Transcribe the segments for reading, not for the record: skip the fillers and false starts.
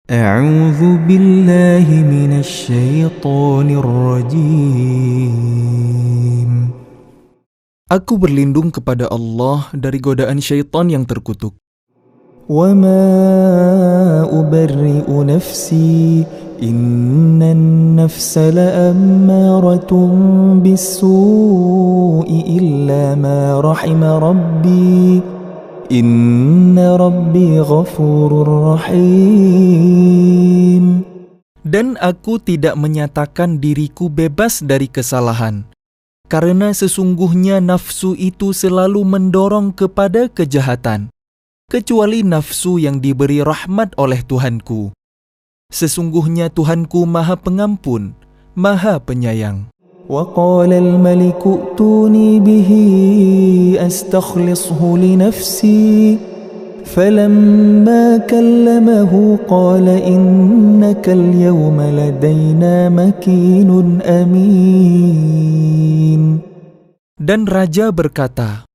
أعوذ بالله من الشيطان الرجيم. Aku berlindung kepada Allah dari godaan syaitan yang terkutuk. وما أبرئ نفسي إن النفس لأمارة بالسوء إلا ما رحم ربي إن ربي غفور رحيم. Dan aku tidak menyatakan diriku bebas dari kesalahan, karena sesungguhnya nafsu itu selalu mendorong kepada kejahatan, kecuali nafsu yang diberi rahmat oleh Tuhanku. Sesungguhnya Tuhanku Maha Pengampun, Maha Penyayang. وقال الملك ائتوني به أستخلصه لنفسي فلما كلمه قال إنك اليوم لدينا مكين أمين. Dan raja berkata,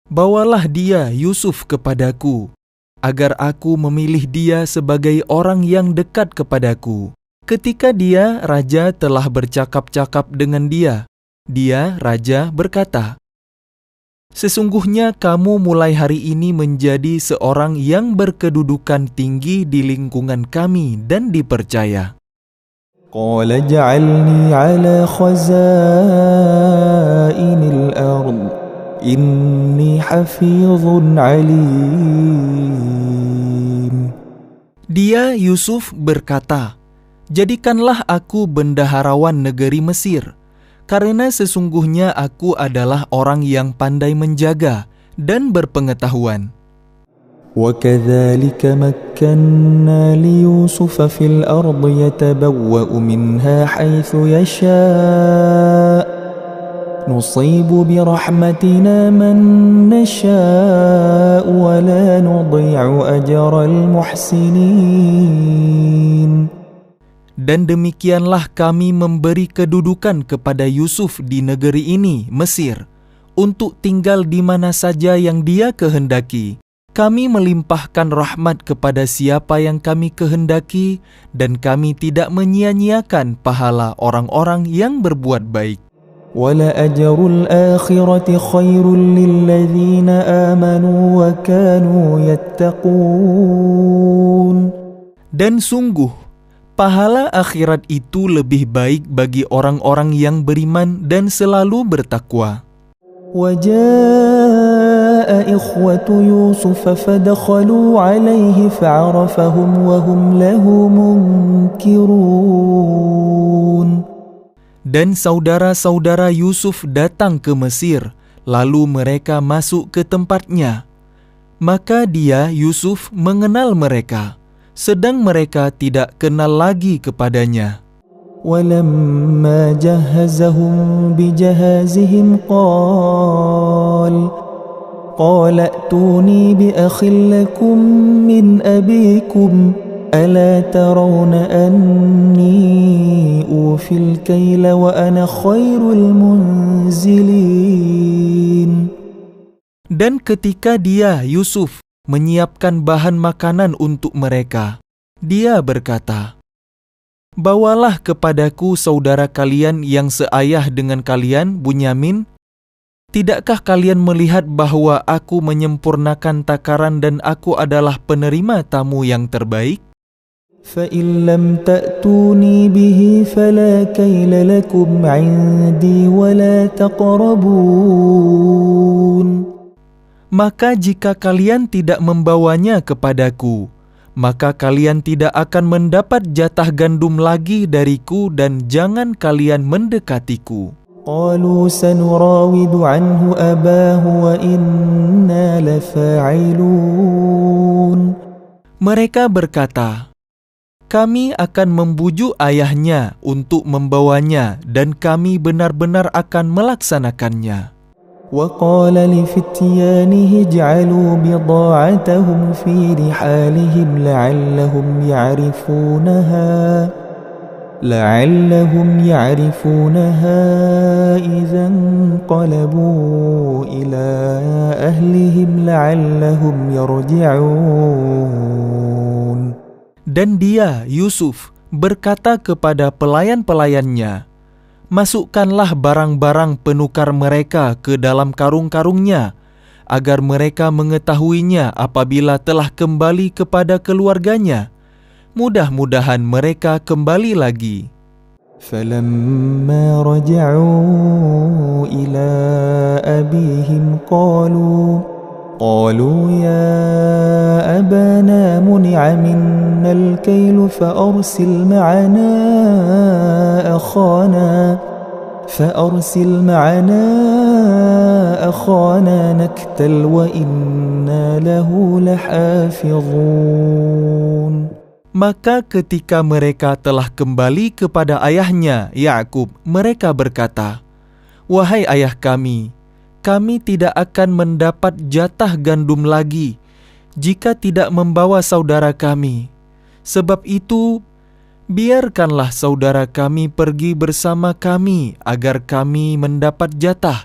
"Bawalah dia Yusuf kepadaku, agar aku memilih dia sebagai orang yang dekat kepadaku." Ketika raja telah bercakap-cakap dengan dia, raja berkata, "Sesungguhnya kamu mulai hari ini menjadi seorang yang berkedudukan tinggi di lingkungan kami dan dipercaya." قال اجعلني على خزائن الأرض إني حفيظ عليم. Dia Yusuf berkata, "Jadikanlah aku bendaharawan negeri Mesir, karena sesungguhnya aku adalah orang yang pandai menjaga dan berpengetahuan." وكذلك مكنا ليوسف في الأرض يتبوأ منها حيث يشاء نصيب برحمتنا من نشاء ولا نضيع أجر المحسنين. Dan demikianlah kami memberi kedudukan kepada Yusuf di negeri ini, Mesir, untuk tinggal di mana saja yang dia kehendaki. Kami melimpahkan rahmat kepada siapa yang kami kehendaki, dan kami tidak menyia-nyiakan pahala orang-orang yang berbuat baik. وَلَأَجْرُ الْآخِرَةِ خَيْرٌ لِلَّذِينَ آمَنُوا وَكَانُوا يَتَّقُونَ. Dan sungguh, pahala akhirat itu lebih baik bagi orang-orang yang beriman dan selalu bertakwa. وَجَاءَ إِخْوَةُ يُوسُفَ فَدَخَلُوا عَلَيْهِ فَعَرَفَهُمْ وَهُمْ لَهُ مُنْكِرُونَ. Dan saudara-saudara Yusuf datang ke Mesir, lalu mereka masuk ke tempatnya. Maka Yusuf mengenal mereka, sedang mereka tidak kenal lagi kepadanya. وَلَمَّا جَهَّزَهُم بِجَهَازِهِمْ قَالَ ائْتُونِي بِأَخٍ لَكُم مِّنْ أَبِيكُمْ أَلَا تَرَوْنَ أَنِّي أُوفِي الْكَيْلَ وَأَنَا خَيْرُ الْمُنزِلِينَ. Dan ketika Yusuf menyiapkan bahan makanan untuk mereka, dia berkata, "Bawalah kepadaku saudara kalian yang seayah dengan kalian, Bunyamin. Tidakkah kalian melihat bahwa aku menyempurnakan takaran dan aku adalah penerima tamu yang terbaik? فَإِن لَّمْ تَأْتُونِي بِهِ فَلَا كَيْلَ لَكُمْ عِندِي وَلَا تَقْرَبُونَ." Maka jika kalian tidak membawanya kepadaku, maka kalian tidak akan mendapat jatah gandum lagi dariku dan jangan kalian mendekatiku. قَالُوا سَنُرَاوِدُ عَنْهُ أَبَاهُ وَإِنَّا لَفَاعِلُونَ. Mereka berkata, "Kami akan membujuk ayahnya untuk membawanya dan kami benar-benar akan melaksanakannya." وَقَالَ لِفِتْيَانِهِ اجْعَلُوا بِضَاعَتَهُمْ فِي رِحَالِهِمْ لَعَلَّهُمْ يَعْرِفُونَهَا إِذَا انقَلَبُوا إِلَى أَهْلِهِمْ لَعَلَّهُمْ يَرْجِعُونَ. Dan dia, Yusuf, berkata kepada pelayan-pelayannya, "Masukkanlah barang-barang penukar mereka ke dalam karung-karungnya, agar mereka mengetahuinya apabila telah kembali kepada keluarganya. Mudah-mudahan mereka kembali lagi." فلما رجعوا إلى أبيهم قالوا يا أبانا منع منا الكيل فأرسل معنا أخانا نكتل وإنا له لحافظون. Maka ketika mereka telah kembali kepada ayahnya, Yakub, mereka berkata, "Wahai ayah kami tidak akan mendapat jatah gandum lagi jika tidak membawa saudara kami. Sebab itu, biarkanlah saudara kami pergi bersama kami agar kami mendapat jatah,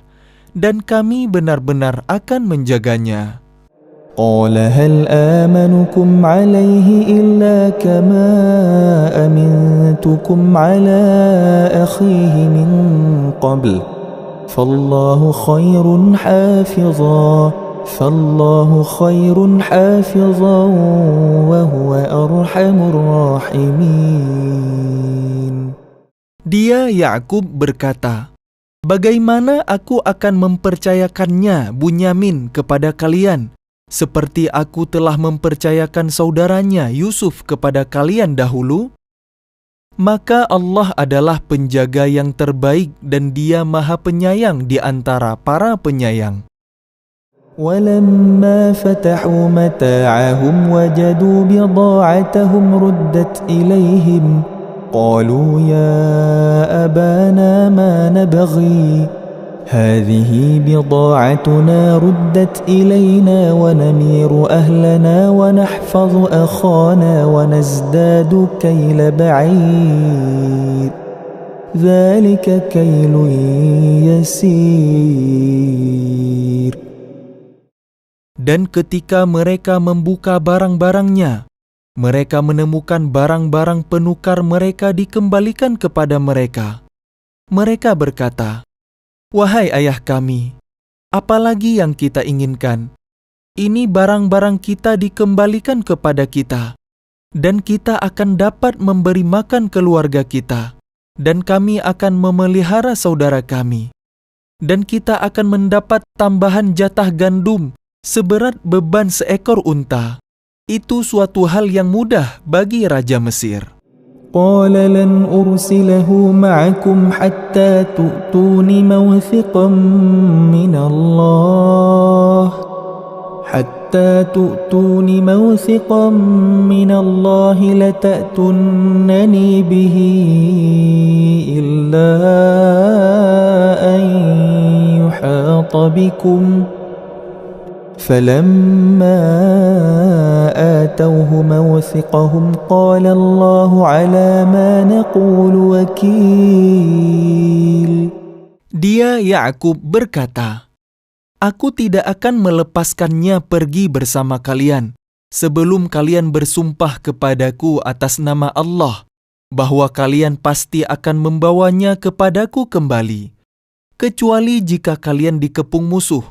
dan kami benar-benar akan menjaganya." قال هل آمنكم عليه إلا كما أمنتكم على أخيه من قبل فالله خير حافظا وهو أرحم الراحمين. Dia, Yakub, berkata, "Bagaimana aku akan mempercayakannya, Bunyamin, kepada kalian, seperti aku telah mempercayakan saudaranya Yusuf kepada kalian dahulu? Maka Allah adalah penjaga yang terbaik dan Dia Maha Penyayang di antara para penyayang." ولما فتحوا متاعهم وجدوا بضاعتهم ردت إليهم قالوا يا أبانا ما نبغي هذه بضاعتنا ردت إلينا ونمير أهلنا ونحفظ أخانا ونزداد كيل بعير ذلك كيل يسير. Dan ketika mereka membuka barang-barangnya, mereka menemukan barang-barang penukar mereka dikembalikan kepada mereka. Mereka berkata, "Wahai ayah kami, apalagi yang kita inginkan? Ini barang-barang kita dikembalikan kepada kita, dan kita akan dapat memberi makan keluarga kita, dan kami akan memelihara saudara kami, dan kita akan mendapat tambahan jatah gandum seberat beban seekor unta." Itu suatu hal yang mudah bagi Raja Mesir. قال لن أرسله معكم حتى تؤتون موثقا من الله لتأتونني به إلا أن يحاط بكم فلما آتوه موثقهم قال الله على ما نقول وكيل. Dia, Yakub, berkata, "Aku tidak akan melepaskannya pergi bersama kalian sebelum kalian bersumpah kepadaku atas nama Allah bahwa kalian pasti akan membawanya kepadaku kembali, kecuali jika kalian dikepung musuh."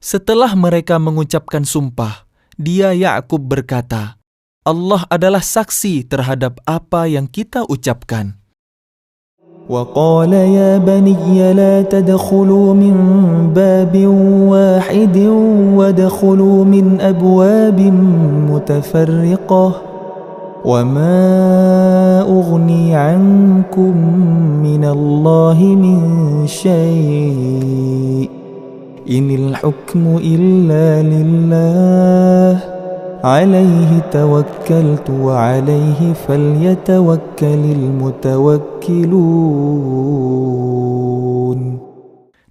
Setelah mereka mengucapkan sumpah, dia, Yakub, berkata, "Allah adalah saksi terhadap apa yang kita ucapkan." وقال يا بني لا تدخلوا من باب واحد وادخلوا من أبواب متفرقة وما أغني عنكم من الله من شيء إن الحكم إلا لله عليه توكلت وعليه فليتوكل المتوكلون.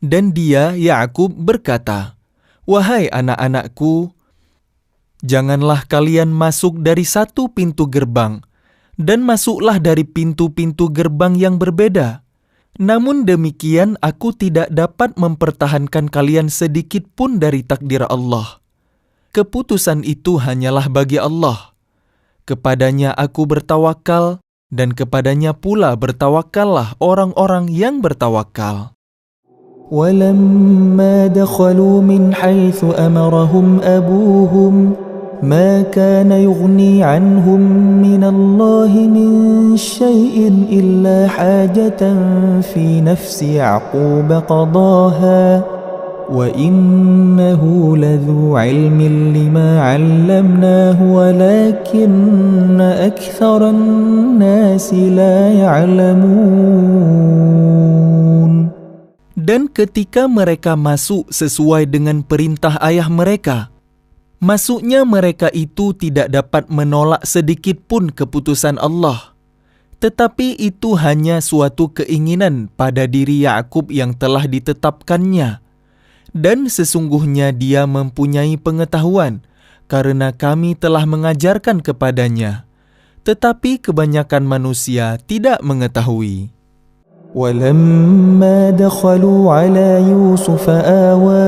Dan dia, Yakub, berkata, "Wahai anak-anakku, janganlah kalian masuk dari satu pintu gerbang, dan masuklah dari pintu-pintu gerbang yang berbeda. Namun demikian aku tidak dapat mempertahankan kalian sedikit pun dari takdir Allah. Keputusan itu hanyalah bagi Allah. kepadanya aku bertawakal, dan kepadanya pula bertawakallah orang-orang yang bertawakal. ولما دخلوا من حيث أمرهم أبوهم ما كان يغني عنهم من الله من شيء إلا حاجة في نفس يعقوب قضاها وإنه لذو علم لما علمناه ولكن أكثر الناس لا يعلمون. Dan ketika mereka masuk sesuai dengan perintah ayah mereka, masuknya mereka itu tidak dapat menolak sedikit pun keputusan Allah. Tetapi itu hanya suatu keinginan pada diri Yakub yang telah ditetapkannya. Dan sesungguhnya dia mempunyai pengetahuan, karena kami telah mengajarkan kepadanya. Tetapi kebanyakan manusia tidak mengetahui. ولما دخلوا على يوسف آوى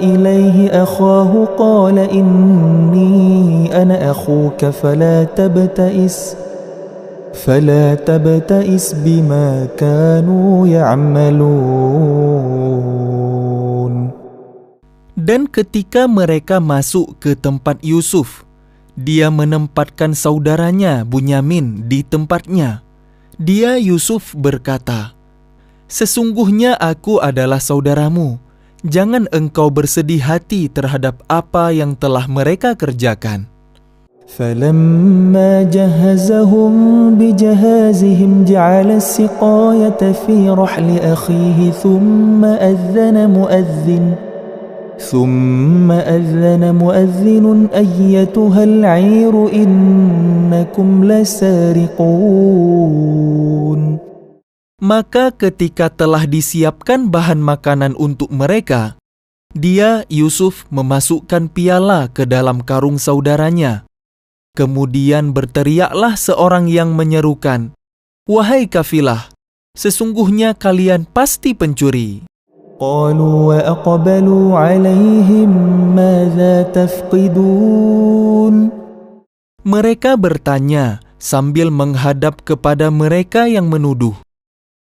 إليه أخاه قال إني أنا أخوك فلا تبتئس بما كانوا يعملون. Dan ketika mereka masuk ke tempat Yusuf, dia menempatkan saudaranya Bunyamin di tempatnya. Dia Yusuf berkata, "Sesungguhnya aku adalah saudaramu. Jangan engkau bersedih hati terhadap apa yang telah mereka kerjakan." فلما جهزهم بجهازهم جعل السقاية في رحل أخيه ثم أذن مؤذن أيتها العير إنكم لسارقون. Maka ketika telah disiapkan bahan makanan untuk mereka, dia Yusuf memasukkan piala ke dalam karung saudaranya. Kemudian berteriaklah seorang yang menyerukan, "Wahai kafilah, sesungguhnya kalian pasti pencuri." قالوا وأقبلوا عليهم ماذا تفقدون. Mereka bertanya sambil menghadap kepada mereka yang menuduh,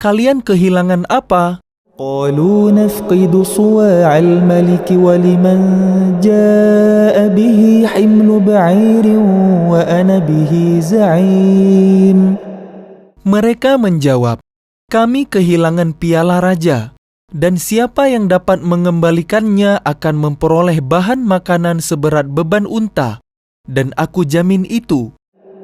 "Kalian kehilangan apa?" قالوا نفقد صواع الملك ولمن جاء به حمل بعير وأنا به زعيم. Mereka menjawab, "Kami kehilangan piala raja, dan siapa yang dapat mengembalikannya akan memperoleh bahan makanan seberat beban unta, dan aku jamin itu."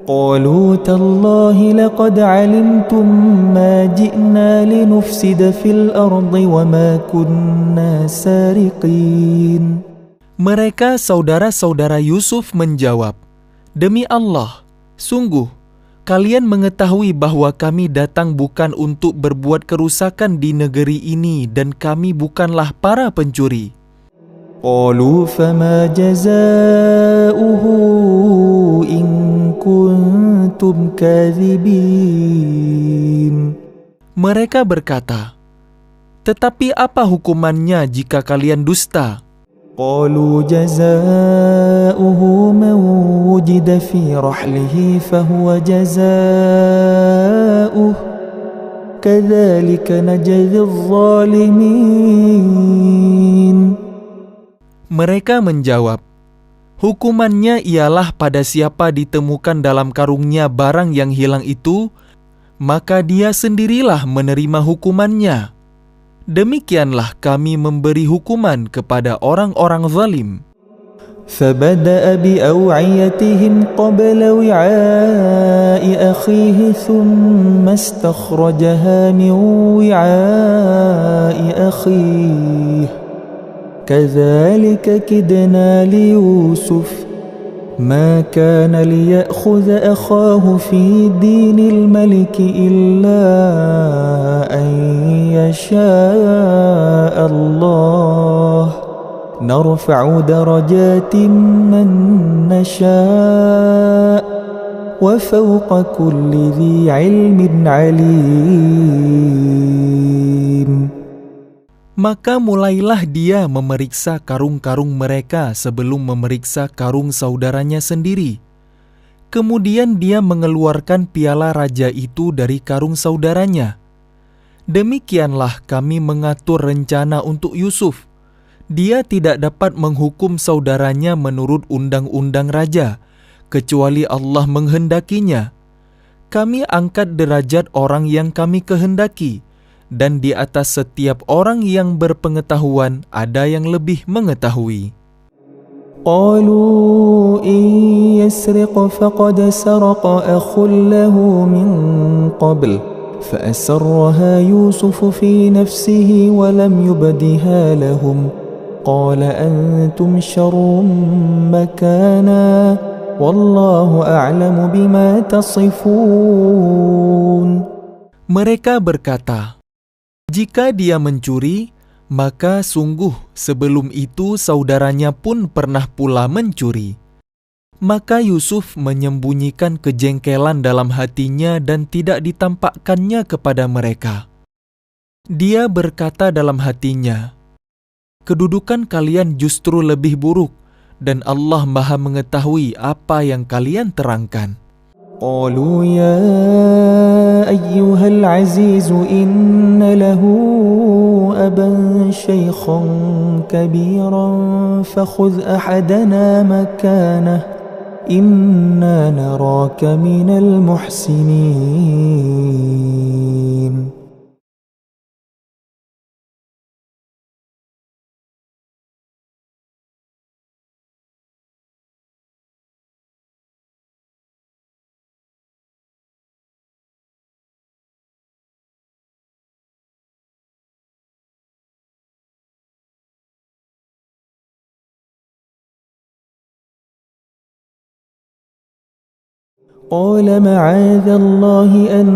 قالوا تالله لقد علمتم ما جئنا لنفسد في الأرض وما كنا سارقين. Mereka saudara-saudara Yusuf menjawab, "Demi Allah, sungguh kalian mengetahui bahwa kami datang bukan untuk berbuat kerusakan di negeri ini dan kami bukanlah para pencuri." قالوا فما جزاؤه إن كنتم كاذبين. Mereka berkata, "Tetapi apa hukumannya jika kalian dusta?" قالوا جزاؤه من وجد في رحله فهو جزاؤه كذلك نجزي الظالمين. Mereka menjawab, "Hukumannya ialah pada siapa ditemukan dalam karungnya barang yang hilang itu, maka dia sendirilah menerima hukumannya. Demikianlah kami memberi hukuman kepada orang-orang zalim." فبدأ بأوعيتهم قبل وعاء أخيه ثم استخرجها من وعاء أخيه كذلك كدنا ليوسف ما كان ليأخذ أخاه في دين الملك إلا أن يشاء الله نرفع درجات من نشاء وفوق كل ذي علم عليم. Maka mulailah dia memeriksa karung-karung mereka sebelum memeriksa karung saudaranya sendiri. Kemudian dia mengeluarkan piala raja itu dari karung saudaranya. Demikianlah kami mengatur rencana untuk Yusuf. Dia tidak dapat menghukum saudaranya menurut undang-undang raja, kecuali Allah menghendakinya. Kami angkat derajat orang yang kami kehendaki, dan di atas setiap orang yang berpengetahuan ada yang lebih mengetahui. قالوا إن يسرق فقد سرق أخ له من قبل فأسرها يوسف في نفسه ولم يبدها لهم قال أنتم شر مكانا والله أعلم بما تصفون. Mereka berkata, jika dia mencuri, maka sungguh sebelum itu saudaranya pun pernah pula mencuri. Maka Yusuf menyembunyikan kejengkelan dalam hatinya dan tidak ditampakkannya kepada mereka. Dia berkata dalam hatinya, kedudukan kalian justru lebih buruk, dan Allah Maha mengetahui apa yang kalian terangkan. قالوا يا أيها العزيز إن له أبا شيخا كبيرا فخذ أحدنا مكانه إنا نراك من المحسنين. قال معاذ الله أن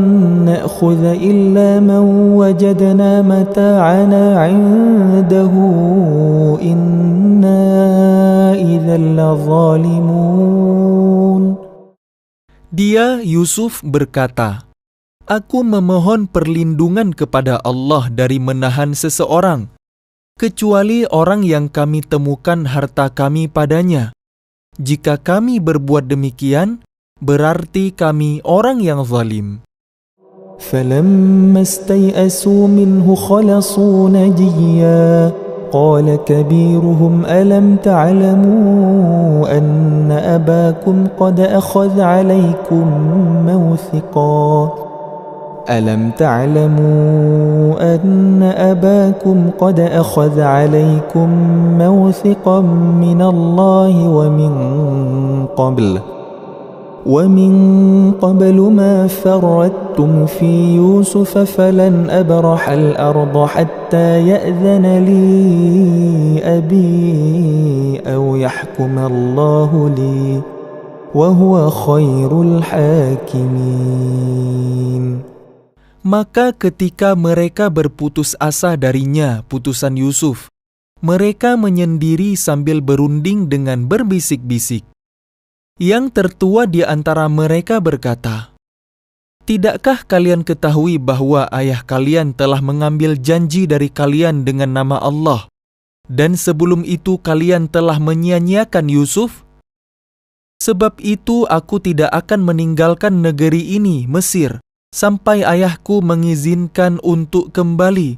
نأخذ إلا من وجدنا متاعنا عنده إنا إذا لظالمون. Dia, Yusuf, berkata, aku memohon perlindungan kepada Allah dari menahan seseorang, kecuali orang yang kami temukan harta kami padanya. Jika kami berbuat demikian, berarti kami orang yang zalim. فلما استيئسوا منه خلصوا نجيا قال كبيرهم ألم تعلموا أن أباكم قد أخذ عليكم موثقا ألم تعلموا أن أباكم قد أخذ عليكم موثقا من الله ومن قبل ما فرطتم في يوسف فلن أبرح الأرض حتى يأذن لي أبي أو يحكم الله لي وهو خير الحاكمين. Maka ketika mereka berputus asa darinya, putusan Yusuf, mereka menyendiri sambil berunding dengan berbisik-bisik. Yang tertua di antara mereka berkata, tidakkah kalian ketahui bahwa ayah kalian telah mengambil janji dari kalian dengan nama Allah, dan sebelum itu kalian telah menyia-nyiakan Yusuf? Sebab itu aku tidak akan meninggalkan negeri ini, Mesir, sampai ayahku mengizinkan untuk kembali,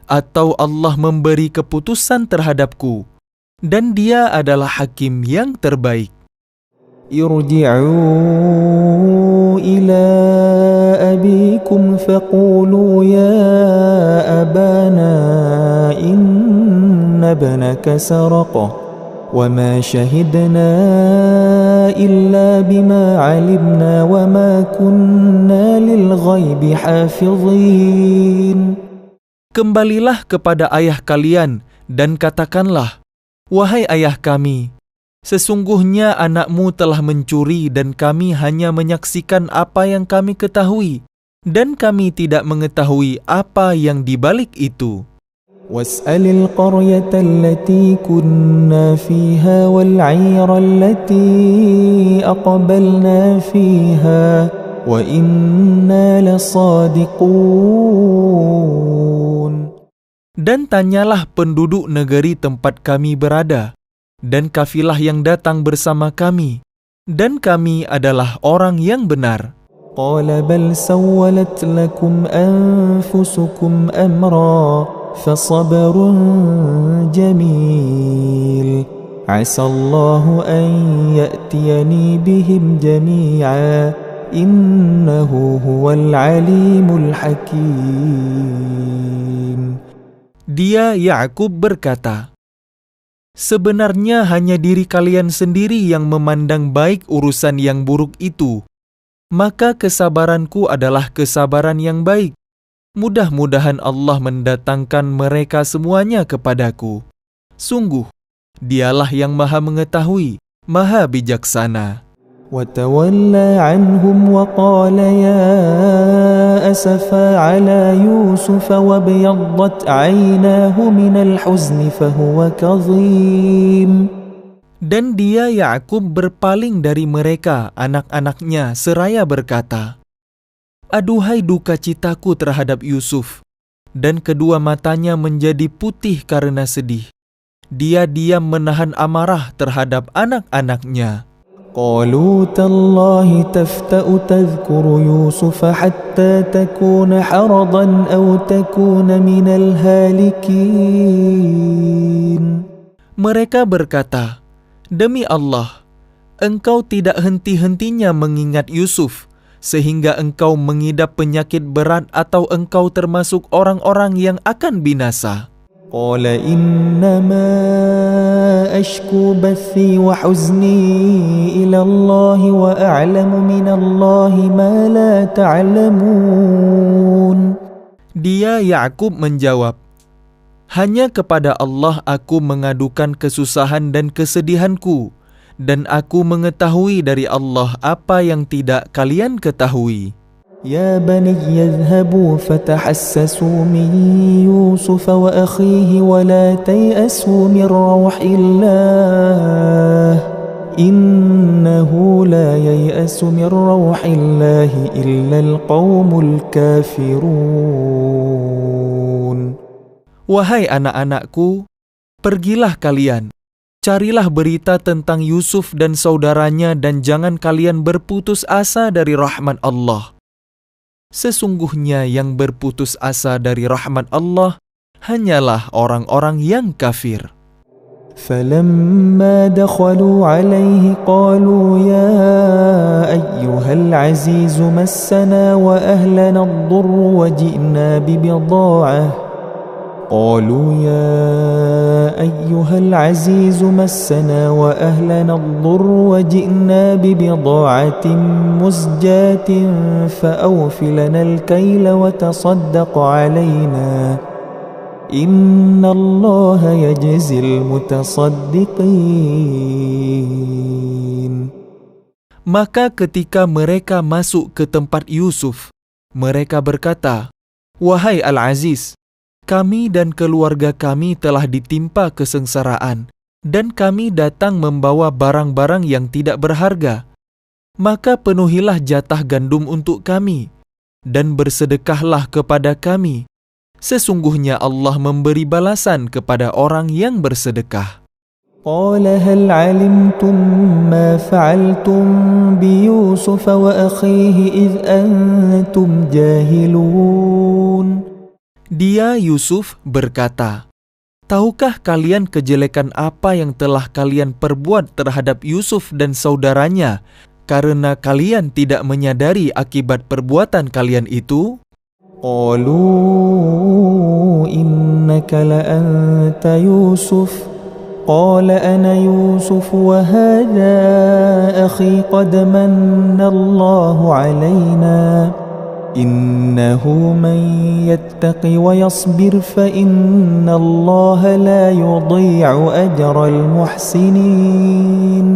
atau Allah memberi keputusan terhadapku, dan Dia adalah hakim yang terbaik. ارجعوا إلى أبيكم فقولوا يا أبانا إن ابنك سرق وما شهدنا إلا بما علمنا وما كنا للغيب حافظين. Kembalilah kepada ayah kalian dan katakanlah, wahai ayah kami, sesungguhnya anakmu telah mencuri dan kami hanya menyaksikan apa yang kami ketahui, dan kami tidak mengetahui apa yang dibalik itu. واسأل القرية التي كنا فيها والعير التي أقبلنا فيها وإنا لصادقون. Dan tanyalah penduduk negeri tempat kami berada, dan kafilah yang datang bersama kami, Dan kami adalah orang yang benar. قال بل سولت لكم أنفسكم أمرا فصبر جميل عسى الله أن يأتيني بهم جميعا إنه هو العليم الحكيم. Dia Yakub berkata, sebenarnya hanya diri kalian sendiri yang memandang baik urusan yang buruk itu. Maka kesabaranku adalah kesabaran yang baik. Mudah-mudahan Allah mendatangkan mereka semuanya kepadaku. Sungguh, Dialah yang Maha Mengetahui, Maha Bijaksana. وتولى عنهم وقال يا أسفا على يوسف وابيضت عيناه من الحزن فهو كظيم. Dan dia Yakub berpaling dari mereka, anak-anaknya, seraya berkata, aduhai duka citaku terhadap Yusuf, dan kedua matanya menjadi putih karena sedih. Dia diam menahan amarah terhadap anak-anaknya. قالوا تالله تفتأ تذكر يوسف حتى تكون حرضا أو تكون من الهالكين. Mereka berkata, demi Allah, engkau tidak henti-hentinya mengingat Yusuf, sehingga engkau mengidap penyakit berat atau engkau termasuk orang-orang yang akan binasa. قال إنما أشكو بثي وحزني إلى الله وأعلم من الله ما لا تعلمون. Dia Yakub menjawab, hanya kepada Allah aku mengadukan kesusahan dan kesedihanku, dan aku mengetahui dari Allah apa yang tidak kalian ketahui. يا بني يذهبوا فتحسسوا من يوسف وأخيه ولا تيأسوا من روح الله إنه لا ييأس من روح الله إلا القوم الكافرون. Wahai anak-anakku, pergilah kalian, carilah berita tentang Yusuf dan saudaranya dan jangan kalian berputus asa dari rahmat Allah. Sesungguhnya yang berputus asa dari rahmat Allah hanyalah orang-orang yang kafir. فلما دخلوا عليه قالوا يا أيها العزيز مسنا وأهلنا الضر وجئنا ببضاعة قالوا يا أيها العزيز مسنا وأهلنا الضر وجئنا ببضاعة مزجاة فأوف لنا الكيل وتصدق علينا إن الله يجزي المتصدقين. Maka ketika mereka masuk ke tempat Yusuf, mereka berkata, wahai Al-Aziz, kami dan keluarga kami telah ditimpa kesengsaraan, dan kami datang membawa barang-barang yang tidak berharga. Maka penuhilah jatah gandum untuk kami, dan bersedekahlah kepada kami. Sesungguhnya Allah memberi balasan kepada orang yang bersedekah. قال هل علمتم ما فعلتم بيوسف وأخيه إذ أنتم جاهلون. Dia Yusuf berkata, tahukah kalian kejelekan apa yang telah kalian perbuat terhadap Yusuf dan saudaranya karena kalian tidak menyadari akibat perbuatan kalian itu? قالوا إنك لأنت يوسف قال أنا يوسف وهذا أخي قد من الله علينا إنه من يتق ويصبر فإن الله لا يضيع أجر المحسنين.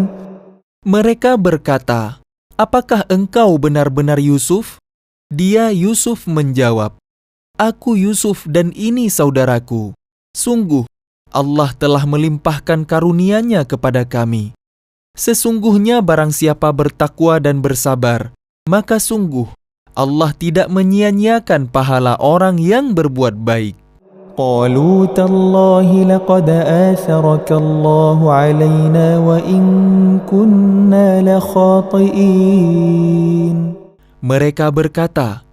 Mereka berkata, apakah engkau benar-benar Yusuf? Dia Yusuf menjawab, aku Yusuf dan ini saudaraku. Sungguh, Allah telah melimpahkan karunia-Nya kepada kami. Sesungguhnya barang siapa bertakwa dan bersabar, maka sungguh Allah tidak menyia-nyiakan pahala orang yang berbuat baik. قالوا تالله لقد آثرك الله علينا وإن كنا لخاطئين. Mereka berkata,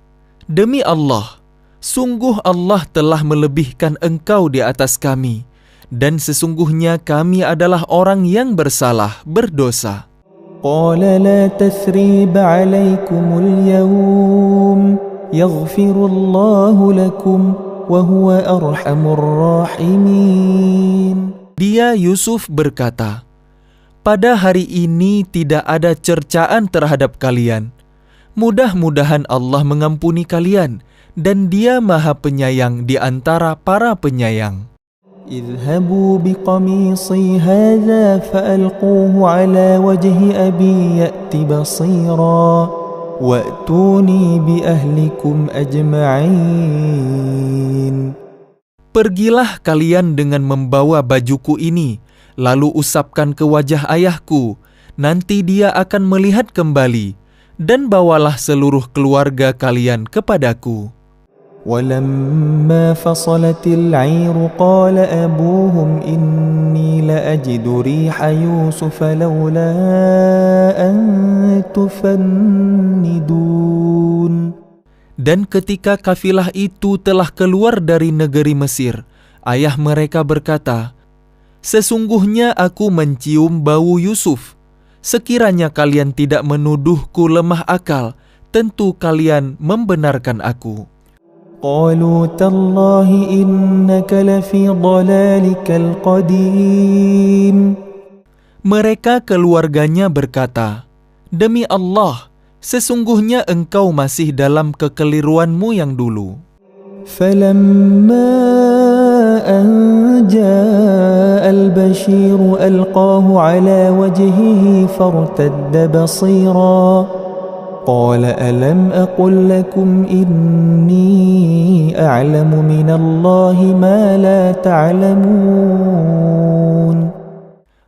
"Demi Allah, sungguh Allah telah melebihkan engkau di atas kami, dan sesungguhnya kami adalah orang yang bersalah, berdosa." قال لا تثريب عليكم اليوم يغفر الله لكم وهو أرحم الراحمين. Dia Yusuf berkata, "Pada hari ini tidak ada cercaan terhadap kalian. Mudah-mudahan Allah mengampuni kalian, dan Dia Maha Penyayang di antara para penyayang." اذهبوا بقميصي هذا فألقوه على وجه أبي يأت بصيرا وأتوني بأهلكم أجمعين. Pergilah kalian dengan membawa bajuku ini, lalu usapkan ke wajah ayahku, nanti dia akan melihat kembali, dan bawalah seluruh keluarga kalian kepadaku. ولما فصلت العير قال أبوهم إني لأجد ريح يوسف لولا أن تفندون. Dan ketika kafilah itu telah keluar dari negeri Mesir, ayah mereka berkata, "Sesungguhnya aku mencium bau Yusuf. Sekiranya kalian tidak menuduhku lemah akal, tentu kalian membenarkan aku." قالوا تالله إنك لفي ضلالك القديم. Mereka keluarganya berkata, "Demi Allah, sesungguhnya engkau masih dalam kekeliruanmu yang dulu." فلما أن جاء البشير ألقاه على وجهه فارتد بصيرا قال ألم أقل لكم إني أعلم من الله ما لا تعلمون.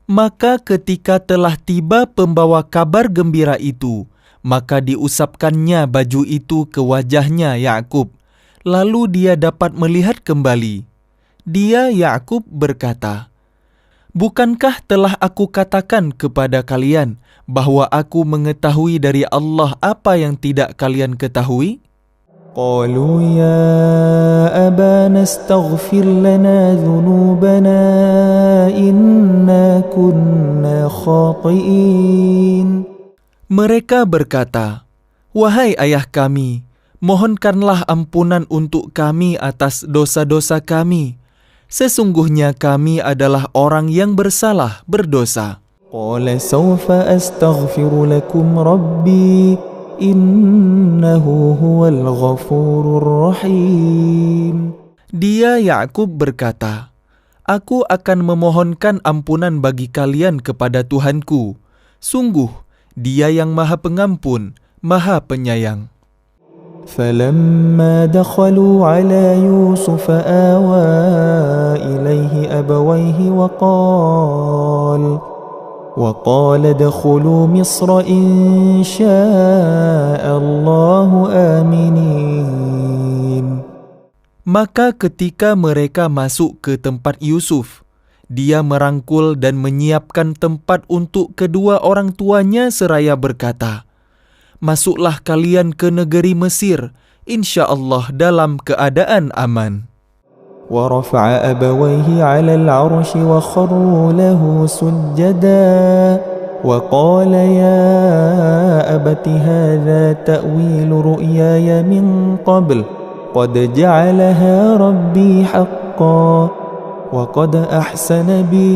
Maka ketika telah tiba pembawa kabar gembira itu, maka diusapkannya baju itu ke wajahnya Yakub, lalu dia dapat melihat kembali. Dia Yakub berkata, "Bukankah telah aku katakan kepada kalian bahwa aku mengetahui dari Allah apa yang tidak kalian ketahui?" قالوا يا أبانا استغفر لنا ذنوبنا إنا كنا خاطئين. Mereka berkata, "Wahai ayah kami, mohonkanlah ampunan untuk kami atas dosa-dosa kami. Sesungguhnya kami adalah orang yang bersalah, berdosa." قال سوف أستغفر لكم ربي إنه هو الغفور الرحيم. Dia Yakub berkata, "Aku akan memohonkan ampunan bagi kalian kepada Tuhanku. Sungguh, Dia yang Maha Pengampun, Maha Penyayang." فلما دخلوا على يوسف آوى إليه أبويه وقال ادخلوا مصر إن شاء الله آمنين. Maka ketika mereka masuk ke tempat Yusuf, dia merangkul dan menyiapkan tempat untuk kedua orang tuanya seraya berkata, "Masuklah kalian ke negeri Mesir, insya Allah dalam keadaan aman." ورفع أبويه على العرش وخروا له سجدا وقال يا أبت هذا تأويل رؤياي من قبل قد جعلها ربي حقا وقد أحسن بي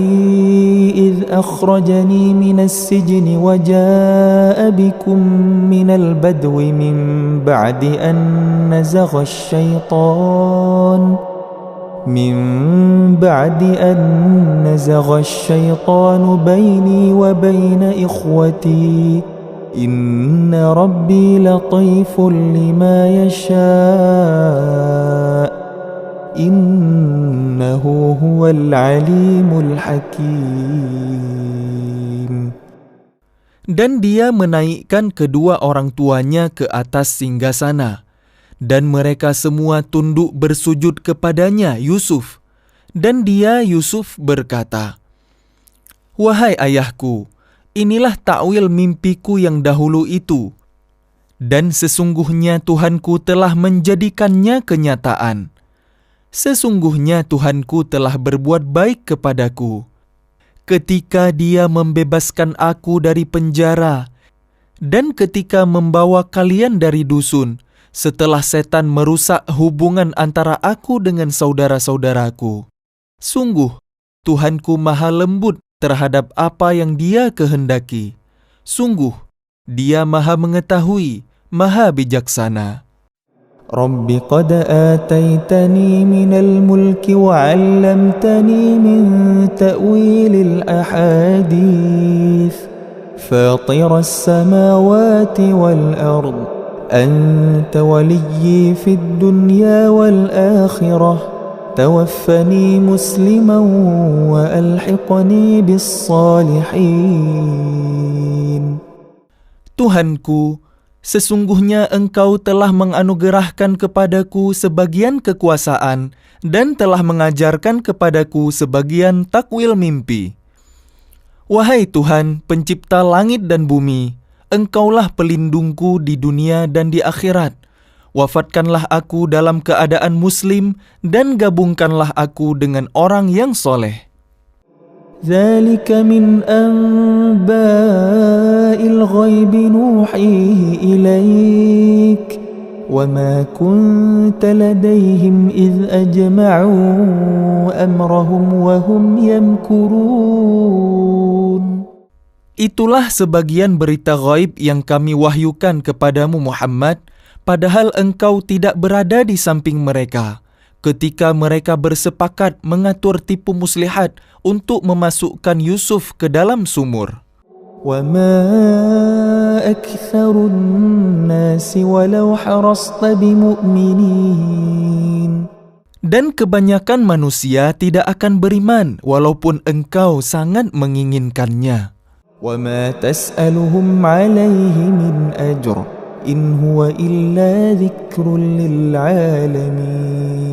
إذ أخرجني من السجن وجاء بكم من البدو من بعد أن نزغ الشيطان بيني وبين إخوتي إن ربي لطيف لما يشاء إنه هو العليم الحكيم. Dan dia menaikkan kedua orang tuanya ke atas singgasana, Dan mereka semua tunduk bersujud kepadanya, Yusuf. Dan dia, Yusuf, berkata, "Wahai ayahku, inilah takwil mimpiku yang dahulu itu. Dan sesungguhnya Tuhanku telah menjadikannya kenyataan. Sesungguhnya Tuhanku telah berbuat baik kepadaku ketika Dia membebaskan aku dari penjara dan ketika membawa kalian dari dusun setelah setan merusak hubungan antara aku dengan saudara-saudaraku. Sungguh, Tuhanku maha lembut terhadap apa yang Dia kehendaki. Sungguh, Dia maha mengetahui, maha bijaksana." رب قد آتيتني من الملك وعلمتني من تأويل الأحاديث فاطر السماوات والأرض أنت وليي في الدنيا والآخرة توفني مسلما وألحقني بالصالحين. Tuhanku, sesungguhnya Engkau telah menganugerahkan kepadaku sebagian kekuasaan dan telah mengajarkan kepadaku sebagian takwil mimpi. Wahai Tuhan, pencipta langit dan bumi, Engkaulah pelindungku di dunia dan di akhirat. Wafatkanlah aku dalam keadaan muslim dan gabungkanlah aku dengan orang yang soleh. ذلك من أنباء الغيب نوحيه إليك وما كنت لديهم إذ أجمعوا أمرهم وهم يمكرون. Itulah sebagian berita ghaib yang kami wahyukan kepadamu Muhammad, padahal engkau tidak berada di samping mereka ketika mereka bersepakat mengatur tipu muslihat untuk memasukkan Yusuf ke dalam sumur. وَمَا أَكْثَرُ النَّاسِ وَلَوْ حَرَصْتَ بِمُؤْمِنِينَ. Dan kebanyakan manusia tidak akan beriman walaupun engkau sangat menginginkannya. وَمَا تَسْأَلُهُمْ عَلَيْهِ مِنْ أَجْرٍ إِنْ هُوَ إِلَّا ذِكْرٌ لِلْعَالَمِينَ.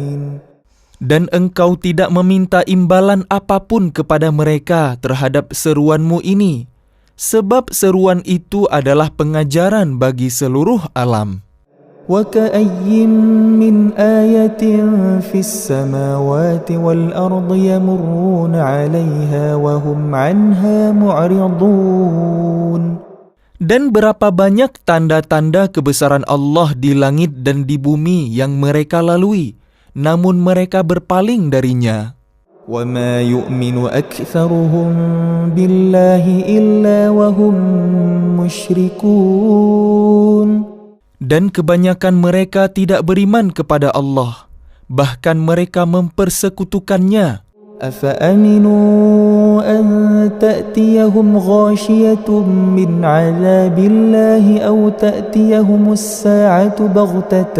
Dan engkau tidak meminta imbalan apapun kepada mereka terhadap seruanmu ini, sebab seruan itu adalah pengajaran bagi seluruh alam. وَكَأَيٍّ مِّنْ آيَةٍ فِي السَّمَاوَاتِ وَالْأَرْضِ يَمُرُّونَ عَلَيْهَا وَهُمْ عَنْهَا مُعْرِضُونَ. Dan berapa banyak tanda-tanda kebesaran Allah di langit dan di bumi yang mereka lalui, namun mereka berpaling darinya. وَمَا يُؤْمِنُ أَكْثَرُهُم بِاللَّهِ إِلَّا وَهُم مُشْرِكُونَ. Dan kebanyakan mereka tidak beriman kepada Allah, bahkan mereka mempersekutukannya. أَفَأَمِنُوا أَن تَأْتِيَهُمْ غَاشِيَةٌ مِّنْ عَذَابِ اللَّهِ أَوْ تَأْتِيَهُمُ السَّاعَةُ بَغْتَةً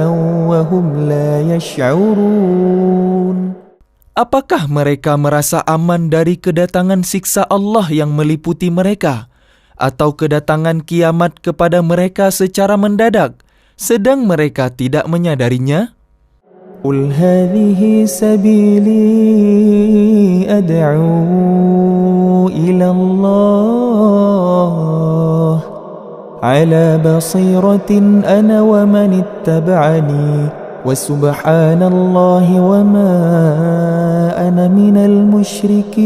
وَهُمْ لَا يَشْعُرُونَ. Apakah mereka merasa aman dari kedatangan siksa Allah yang meliputi mereka, atau kedatangan kiamat kepada mereka secara mendadak, sedang mereka tidak menyadarinya? قُلْ هَذِهِ سَبِيلِي أَدْعُو إِلَى اللَّهِ عَلَى بَصِيرَةٍ أَنَا وَمَنِ اتَّبَعَنِي وَسُبْحَانَ اللَّهِ وَمَا أَنَا مِنَ الْمُشْرِكِينَ.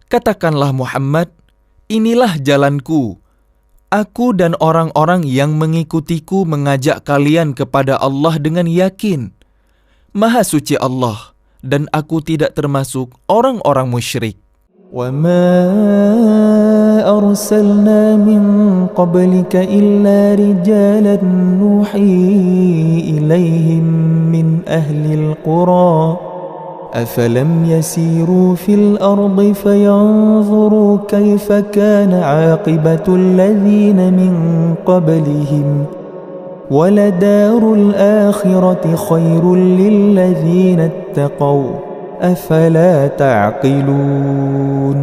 Katakanlah Muhammad, inilah jalanku. Aku dan orang-orang yang mengikutiku mengajak kalian kepada Allah dengan yakin. Maha suci Allah, dan aku tidak termasuk orang-orang musyrik. وَمَا أَرْسَلْنَا مِنْ قَبْلِكَ إِلَّا رِجَالًا نُوحِي إِلَيْهِمْ مِنْ أَهْلِ الْقُرَى أَفَلَمْ يَسِيرُوا فِي الْأَرْضِ فَيَنْظُرُوا كَيْفَ كَانَ عَاقِبَةُ الَّذِينَ مِنْ قَبْلِهِمْ وَلَدَارُ الْآخِرَةِ خَيْرٌ لِلَّذِينَ اتَّقَوْا أَفَلَا تَعْقِلُونَ.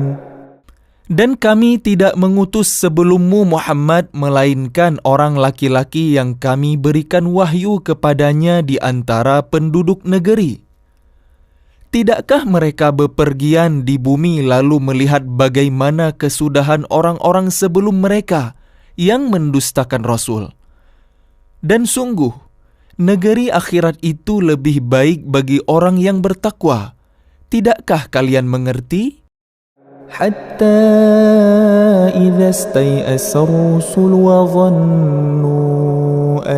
Dan kami tidak mengutus sebelummu Muhammad melainkan orang laki-laki yang kami berikan wahyu kepadanya di antara penduduk negeri. Tidakkah mereka bepergian di bumi lalu melihat bagaimana kesudahan orang-orang sebelum mereka yang mendustakan Rasul? Dan sungguh, negeri akhirat itu lebih baik bagi orang yang bertakwa. Tidakkah kalian mengerti? حتى إذا استيأس الرسل وظنوا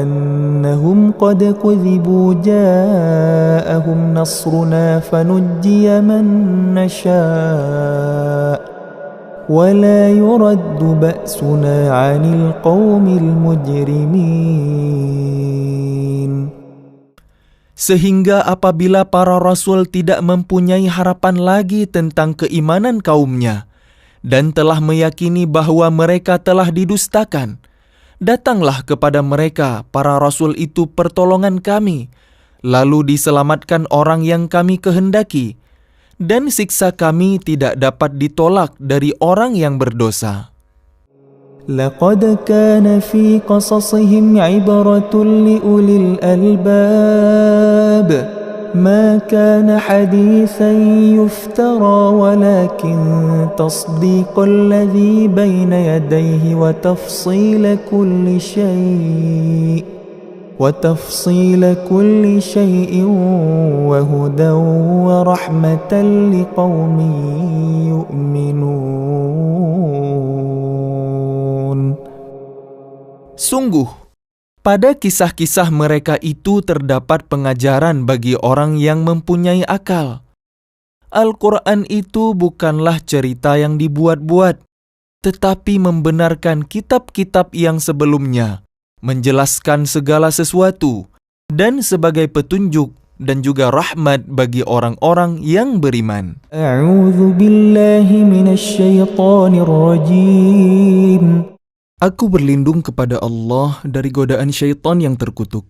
أنهم قد كذبوا جاءهم نصرنا فنجي من نشاء ولا يرد بأسنا عن القوم المجرمين. Sehingga apabila para rasul tidak mempunyai harapan lagi tentang keimanan kaumnya dan telah meyakini bahwa mereka telah didustakan, datanglah kepada mereka para rasul itu pertolongan kami, lalu diselamatkan orang yang kami kehendaki, dan siksa kami tidak dapat ditolak dari orang yang berdosa. لقد كان في قصصهم عبرة لأولي الألباب ما كان حديثا يفترى ولكن تصديق الذي بين يديه وتفصيل كل شيء وهدى ورحمة لقوم يؤمنون. Sungguh, pada kisah-kisah mereka itu terdapat pengajaran bagi orang yang mempunyai akal. Al-Quran itu bukanlah cerita yang dibuat-buat, tetapi membenarkan kitab-kitab yang sebelumnya, menjelaskan segala sesuatu, dan sebagai petunjuk dan juga rahmat bagi orang-orang yang beriman. A'udzu billahi minasyaitonir rajim. Aku berlindung kepada Allah dari godaan syaitan yang terkutuk.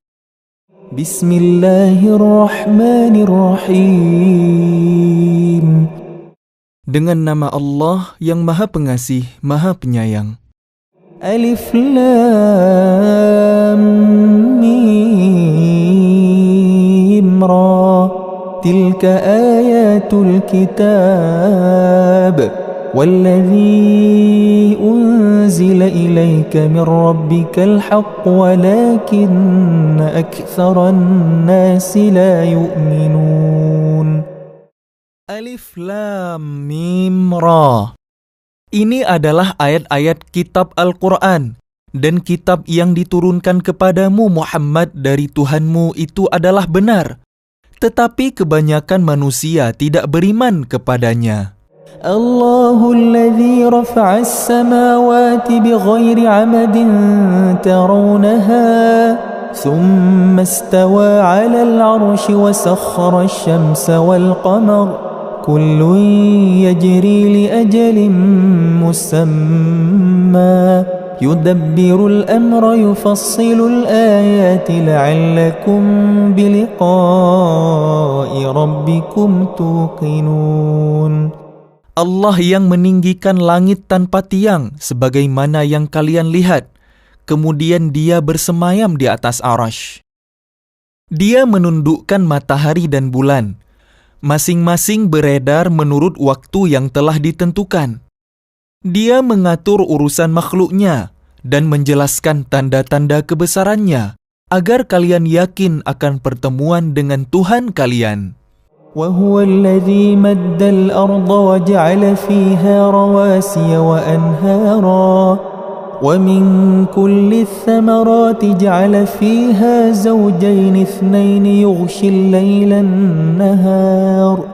Bismillahirrahmanirrahim. Dengan nama Allah yang Maha Pengasih, Maha Penyayang. Alif Lam Mim Ra. Tilka ayatul kitab. والذي أنزل إليك من ربك الحق ولكن أكثر الناس لا يؤمنون. Alif Lam Mim Ra. Ini adalah ayat-ayat kitab Al-Quran, dan kitab yang diturunkan kepadamu Muhammad dari Tuhanmu itu adalah benar, tetapi kebanyakan manusia tidak beriman kepadanya. الله الذي رفع السماوات بغير عمد ترونها ثم استوى على العرش وسخر الشمس والقمر كل يجري لأجل مسمى يدبر الأمر يفصل الآيات لعلكم بلقاء ربكم توقنون. Allah yang meninggikan langit tanpa tiang sebagaimana yang kalian lihat, kemudian Dia bersemayam di atas Arasy. Dia menundukkan matahari dan bulan, masing-masing beredar menurut waktu yang telah ditentukan. Dia mengatur urusan makhluknya dan menjelaskan tanda-tanda kebesarannya, agar kalian yakin akan pertemuan dengan Tuhan kalian. وهو الذي مد الأرض وجعل فيها رواسي وأنهارا ومن كل الثمرات جعل فيها زوجين اثنين يغشي الليل النهار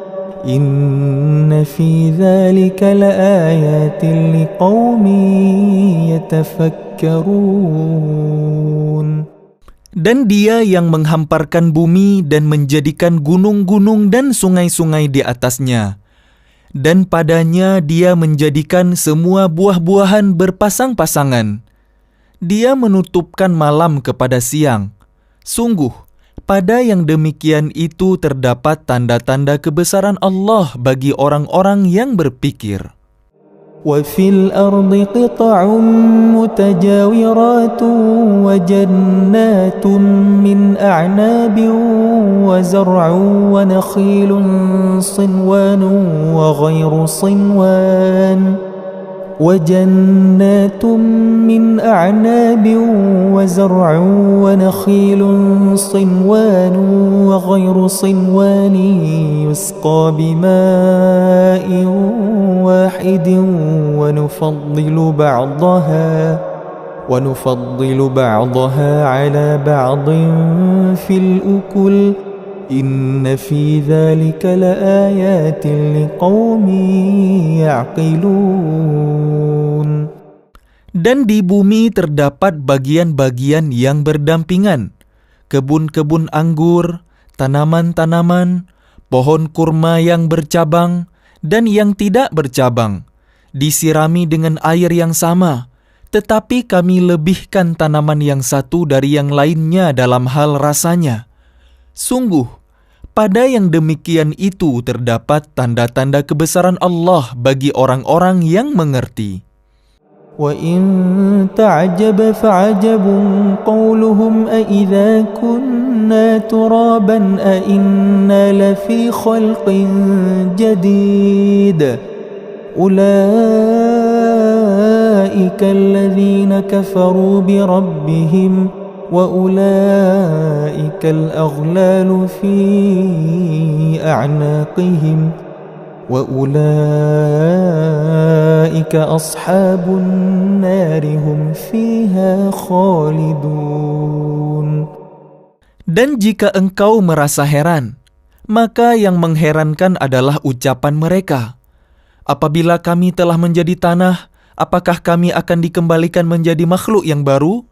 إن في ذلك لآيات لقوم يتفكرون. Dan Dia yang menghamparkan bumi dan menjadikan gunung-gunung dan sungai-sungai di atasnya. Dan padanya Dia menjadikan semua buah-buahan berpasang-pasangan. Dia menutupkan malam kepada siang. Sungguh, pada yang demikian itu terdapat tanda-tanda kebesaran Allah bagi orang-orang yang berpikir. وفي الأرض قطع متجاورات وجنات من أعناب وزرع ونخيل صنوان وغير صنوان وجنات من أعناب وزرع ونخيل صنوان وغير صنوان يسقى بماء واحد ونفضل بعضها على بعض في الأكل إن في ذلك لآيات لقوم يعقلون. Dan di bumi terdapat bagian-bagian yang berdampingan, kebun-kebun anggur, tanaman-tanaman, pohon kurma yang bercabang dan yang tidak bercabang, disirami dengan air yang sama, tetapi kami lebihkan tanaman yang satu dari yang lainnya dalam hal rasanya. Sungguh, pada yang demikian itu terdapat tanda-tanda kebesaran Allah bagi orang-orang yang mengerti. وَإِن تَعْجَبْ فَعَجَبٌ قَوْلُهُمْ أَإِذَا كُنَّا تُرَابًا أَإِنَّا لَفِي خَلْقٍ جَدِيدٍ أُولَئِكَ الَّذِينَ كَفَرُوا بِرَبِّهِمْ وَأُولَئِكَ الْأَغْلَالُ فِي أَعْنَاقِهِمْ وَأُولَئِكَ أَصْحَابُ النَّارِ هُمْ فِيهَا خَالِدُونَ. Dan jika engkau merasa heran, maka yang mengherankan adalah ucapan mereka. Apabila kami telah menjadi tanah, apakah kami akan dikembalikan menjadi makhluk yang baru?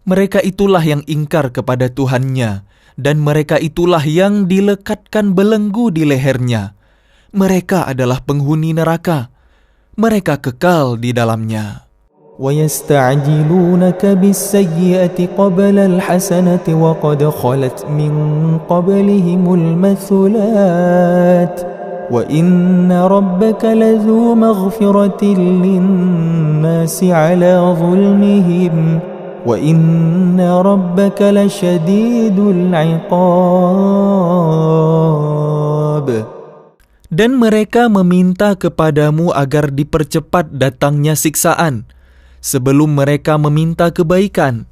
Mereka itulah yang ingkar kepada Tuhannya, dan mereka itulah yang dilekatkan belenggu di lehernya. Mereka adalah penghuni neraka. Mereka kekal di dalamnya. وَيَسْتَعْجِلُونَكَ بِالسَّيِّئَةِ قَبْلَ الْحَسَنَةِ وَقَدْ خَلَتْ مِنْ قَبْلِهِمُ الْمَثُلَاتُ وَإِنَّ رَبَّكَ لَذُو مَغْفِرَةٍ لِلنَّاسِ عَلَى ظُلْمِهِمْ وَإِنَّ رَبَّكَ لَشَدِيدُ الْعِقَابِ. Dan mereka meminta kepadamu agar dipercepat datangnya siksaan, sebelum mereka meminta kebaikan.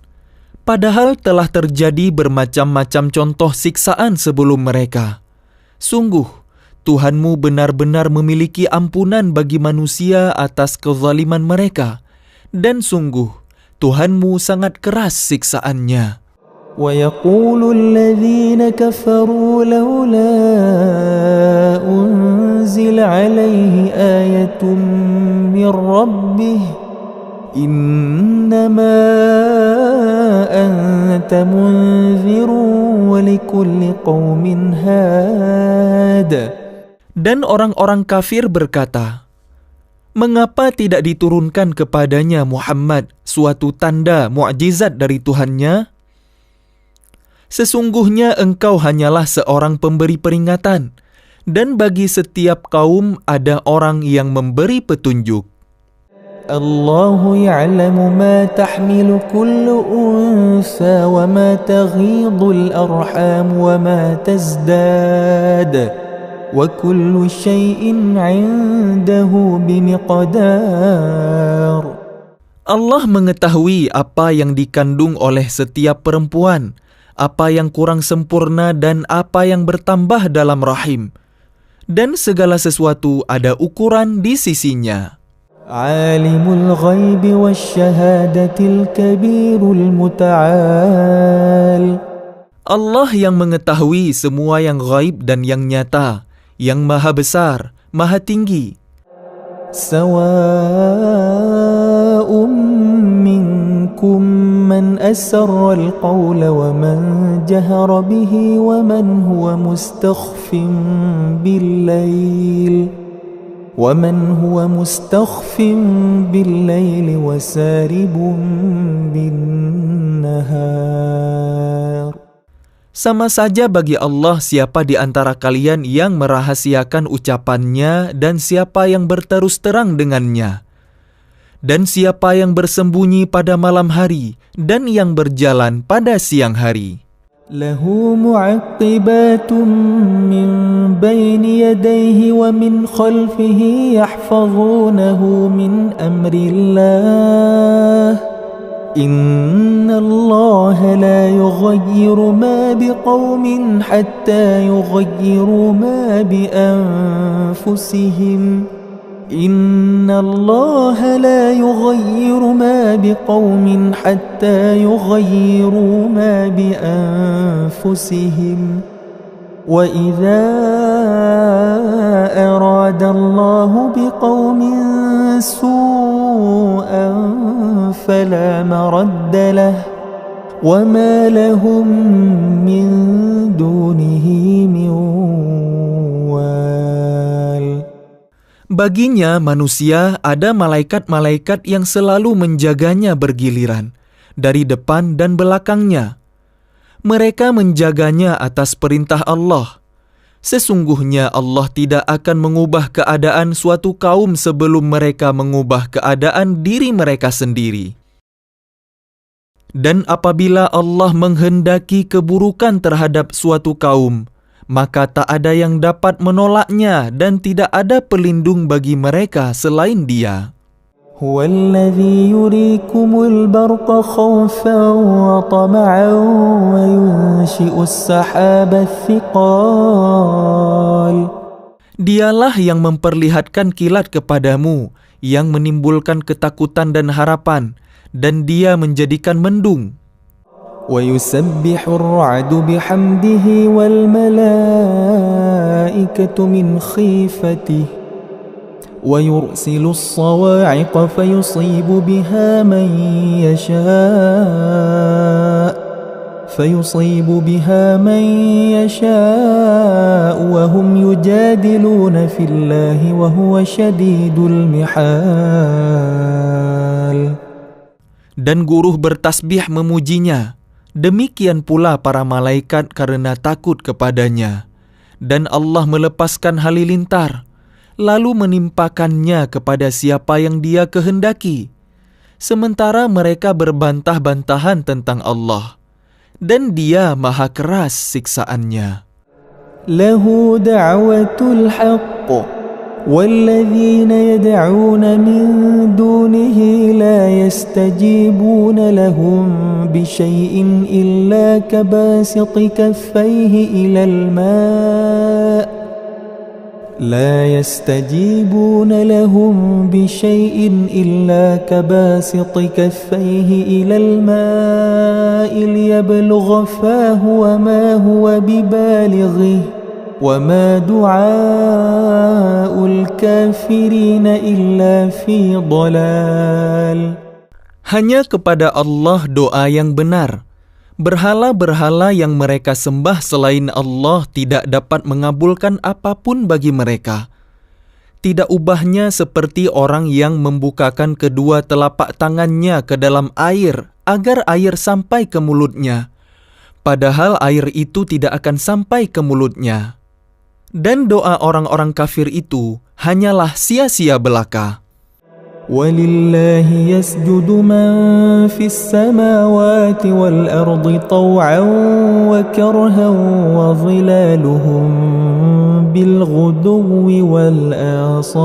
Padahal telah terjadi bermacam-macam contoh siksaan sebelum mereka. Sungguh, Tuhanmu benar-benar memiliki ampunan bagi manusia atas kezaliman mereka, dan sungguh, Tuhanmu sangat keras siksaannya. وَيَقُولُ الَّذِينَ كَفَرُوا لَوْلَا أُنْزِلَ عَلَيْهِ آيَةٌ مِّن رَّبِّهِ إِنَّمَا أَنْتَ مُنذِرٌ وَلِكُلِّ قَوْمٍ هَادٍ. Dan orang-orang kafir berkata, mengapa tidak diturunkan kepadanya Muhammad suatu tanda mukjizat dari Tuhannya? Sesungguhnya engkau hanyalah seorang pemberi peringatan, dan bagi setiap kaum ada orang yang memberi petunjuk. Allahu ya'lamu ma tahmilu kullu unsa wa ma taghidul arham wa ma tazdad wa kullu shay'in 'indahu bimiqdar. Allah mengetahui apa yang dikandung oleh setiap perempuan, apa yang kurang sempurna dan apa yang bertambah dalam rahim. Dan segala sesuatu ada ukuran di sisinya. Alimul ghaibi wasyahadatil kabirul muta'al. Allah yang mengetahui semua yang ghaib dan yang nyata, yang maha besar, maha tinggi. Sawa'un minkum man asarra al-qawla wa man jahara bihi wa man huwa mustakhfin bil-lail wa saribun bin-nahar. Sama saja bagi Allah siapa di antara kalian yang merahasiakan ucapannya dan siapa yang berterus terang dengannya. Dan siapa yang bersembunyi pada malam hari dan yang berjalan pada siang hari. Lahu mu'aqibatun min bayni yadayhi wa min khalfihi yahfazunahu min amrillah. Inna Allah la yughayyiru ma biqawmin hatta yughayyiru ma bi anfusihim. Inna Allah la yughayyiru ma biqawmin hatta yughayyiru ma bi anfusihim. Wa idza arada Allah biqawmin su'an فلا مرد له وما لهم من دونه من وال. Baginya manusia ada malaikat-malaikat yang selalu menjaganya bergiliran dari depan dan belakangnya. Mereka menjaganya atas perintah Allah. Sesungguhnya Allah tidak akan mengubah keadaan suatu kaum sebelum mereka mengubah keadaan diri mereka sendiri. Dan apabila Allah menghendaki keburukan terhadap suatu kaum, maka tak ada yang dapat menolaknya dan tidak ada pelindung bagi mereka selain Dia. هو الذي يريكم البرق خوفا وطمعا وينشئ السحاب الثقال. Dialah yang memperlihatkan kilat kepadamu, yang menimbulkan ketakutan dan harapan, dan Dia menjadikan mendung. ويسبح الرعد بحمده والملائكة من خيفته ويرسل الصواعق فيصيب بها من يشاء وهم يجادلون في الله وهو شديد المحال. Dan guruh bertasbih memujinya, demikian pula para malaikat karena takut kepadanya. Dan Allah melepaskan halilintar, lalu menimpakannya kepada siapa yang Dia kehendaki. Sementara mereka berbantah-bantahan tentang Allah, dan Dia maha keras siksaannya. Lahu da'watul haqq والذين يدعون من دونه لا يستجيبون لهم بشيء إلا كباسط كفيه إلى الماء لا يستجيبون لهم بشيء إلا كباسط كفيه إلى الماء ليبلغ فاه وما هو ببالغه وما دعاء الكافرين إلا في ضلال. Hanya kepada Allah doa yang benar. Berhala-berhala yang mereka sembah selain Allah tidak dapat mengabulkan apapun bagi mereka. Tidak ubahnya seperti orang yang membukakan kedua telapak tangannya ke dalam air agar air sampai ke mulutnya, padahal air itu tidak akan sampai ke mulutnya. Dan doa orang-orang kafir itu hanyalah sia-sia belaka. وَلِلَّهِ يَسْجُدُ مَنْ فِي السَّمَاوَاتِ وَالْأَرْضِ طَوْعًا وَكَرْهًا وَظِلَالُهُمْ بِالْغُدُوِّ وَالْآصَالِ.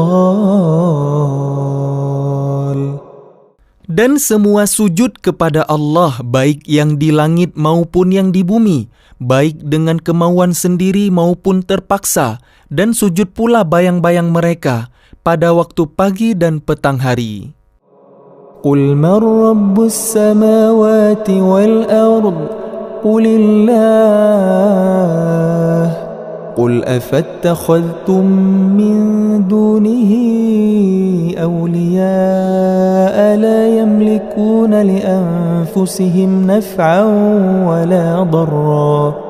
Dan semua sujud kepada Allah, baik yang di langit maupun yang di bumi, baik dengan kemauan sendiri maupun terpaksa, dan sujud pula bayang-bayang mereka pada waktu pagi dan petang hari. Qul man rabbus samawati wal ard Qulillah Qul afattakhadhtum min dunihi awliya'a la yamlikuna li anfusihim naf'an wala darra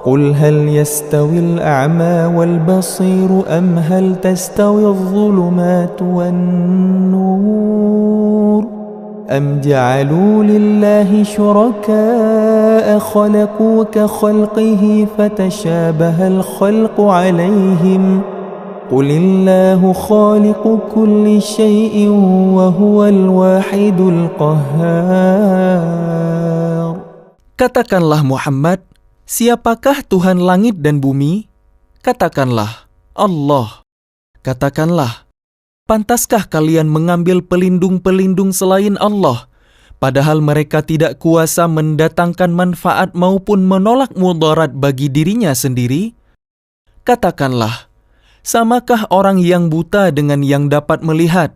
قل هل يستوي الأعمى والبصير أم هل تستوي الظلمات والنور أم جعلوا لله شركاء خلقوا كخلقه فتشابه الخلق عليهم قل الله خالق كل شيء وهو الواحد القهار. Katakanlah Muhammad, siapakah Tuhan langit dan bumi? Katakanlah, Allah. Katakanlah, pantaskah kalian mengambil pelindung-pelindung selain Allah, padahal mereka tidak kuasa mendatangkan manfaat maupun menolak mudarat bagi dirinya sendiri? Katakanlah, samakah orang yang buta dengan yang dapat melihat?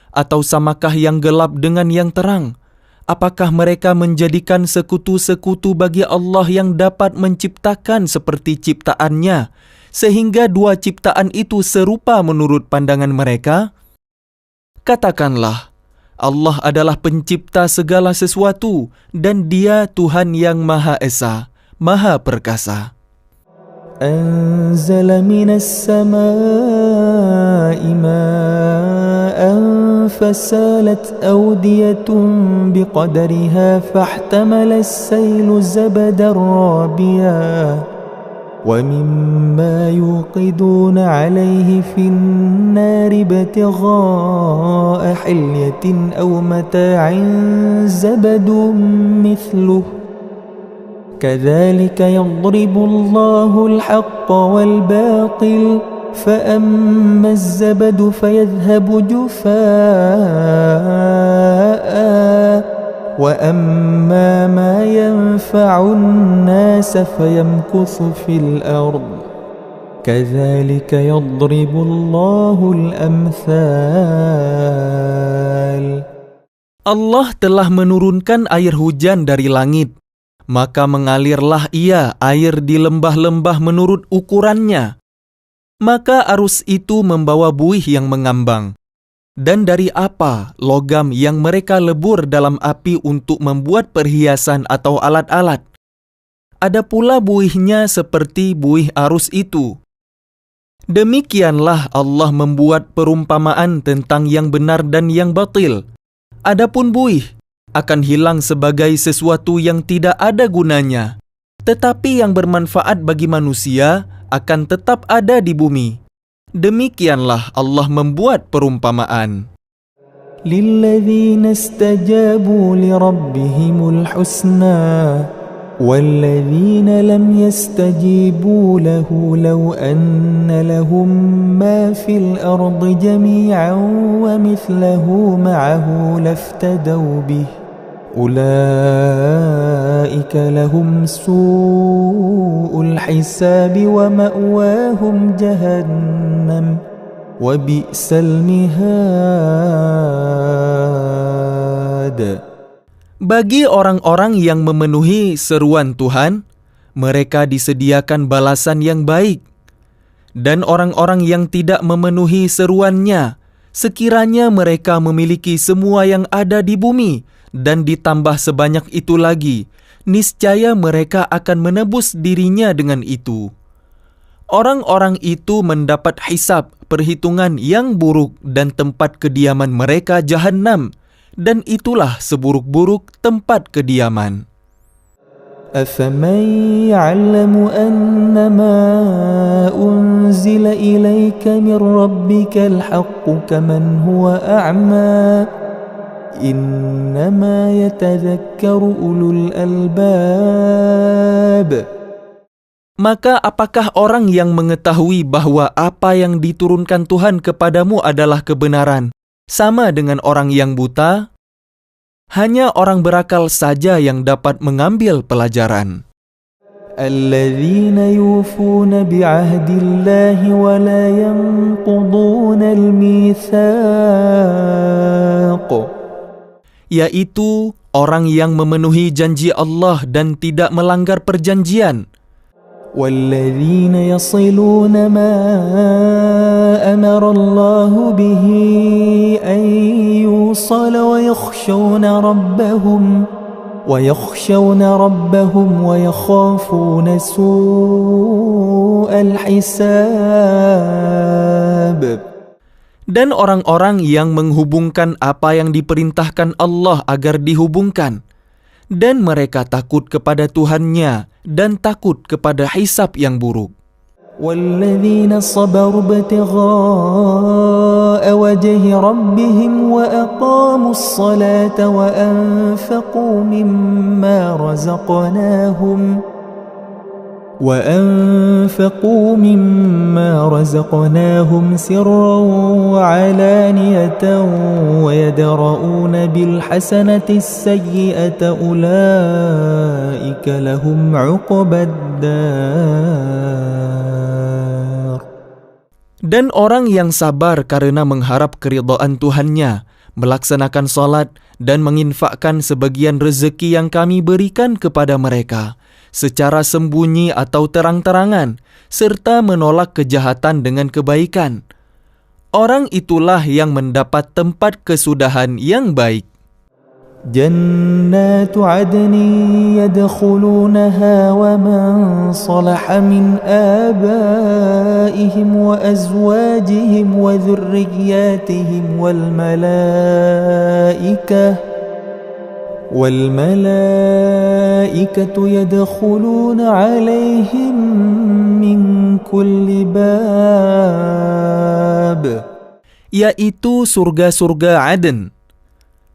Atau samakah yang gelap dengan yang terang? Apakah mereka menjadikan sekutu-sekutu bagi Allah yang dapat menciptakan seperti ciptaannya, sehingga dua ciptaan itu serupa menurut pandangan mereka? Katakanlah, Allah adalah pencipta segala sesuatu dan Dia Tuhan yang Maha Esa, Maha Perkasa. أنزل من السماء ماء فسالت أودية بقدرها فاحتمل السيل زبدا رابيا ومما يوقدون عليه في النار ابتغاء حلية أو متاع زبد مثله كذلك يضرب الله الحق والباطل فأما الزبد فيذهب جفاء وأما ما ينفع الناس فيمكث في الأرض كذلك يضرب الله الأمثال. Allah telah menurunkan air hujan dari langit, maka mengalirlah ia air di lembah-lembah menurut ukurannya. Maka arus itu membawa buih yang mengambang. Dan dari apa logam yang mereka lebur dalam api untuk membuat perhiasan atau alat-alat? Ada pula buihnya seperti buih arus itu. Demikianlah Allah membuat perumpamaan tentang yang benar dan yang batil. Adapun buih akan hilang sebagai sesuatu yang tidak ada gunanya, tetapi yang bermanfaat bagi manusia akan tetap ada di bumi. Demikianlah Allah membuat perumpamaan. للذين استجابوا لربهم الحسنى والذين لم يستجيبوا له لو أن لهم ما في الأرض جميعا ومثله معه لافتدوا به أولئك لهم سوء الحساب ومأواهم جهنم وبئس المهاد. Bagi orang-orang yang memenuhi seruan Tuhan, mereka disediakan balasan yang baik. Dan orang-orang yang tidak memenuhi seruannya, sekiranya mereka memiliki semua yang ada di bumi, dan ditambah sebanyak itu lagi, niscaya mereka akan menebus dirinya dengan itu. Orang-orang itu mendapat hisab, perhitungan yang buruk dan tempat kediaman mereka Jahannam, dan itulah seburuk-buruk tempat kediaman. أفمن يعلم أنما أنزل إليك من ربك الحق كمن هو أعمى إنما يتذكر أولو الألباب. Maka apakah orang yang mengetahui bahwa apa yang diturunkan Tuhan kepadamu adalah kebenaran, sama dengan orang yang buta? Hanya orang berakal saja yang dapat mengambil pelajaran. الذين يوفون بعهد الله ولا ينقضون الميثاق. Yaitu orang yang memenuhi janji Allah dan tidak melanggar perjanjian. والذين يصلون ما أمر الله به أن يوصل ويخشون ربهم ويخافون سوء الحساب. Dan orang-orang yang menghubungkan apa yang diperintahkan Allah agar dihubungkan, Dan mereka takut kepada Tuhannya dan takut kepada hisab yang buruk. والذين صبروا ابتغاء وجه ربهم وأقاموا الصلاة وأنفقوا مما رزقناهم سرا وعلانية ويدرؤون بالحسنة السيئة أولئك لهم عقبى الدار. Dan orang yang sabar karena mengharap keridhaan Tuhannya, melaksanakan salat dan menginfakkan sebagian rezeki yang kami berikan kepada mereka, secara sembunyi atau terang-terangan, serta menolak kejahatan dengan kebaikan. Orang itulah yang mendapat tempat kesudahan yang baik. جنات عدن يدخلونها ومن صلح من آبائهم وأزواجهم وذرياتهم والملائكة يدخلون عليهم من كل باب. Yaitu surga-surga Aden.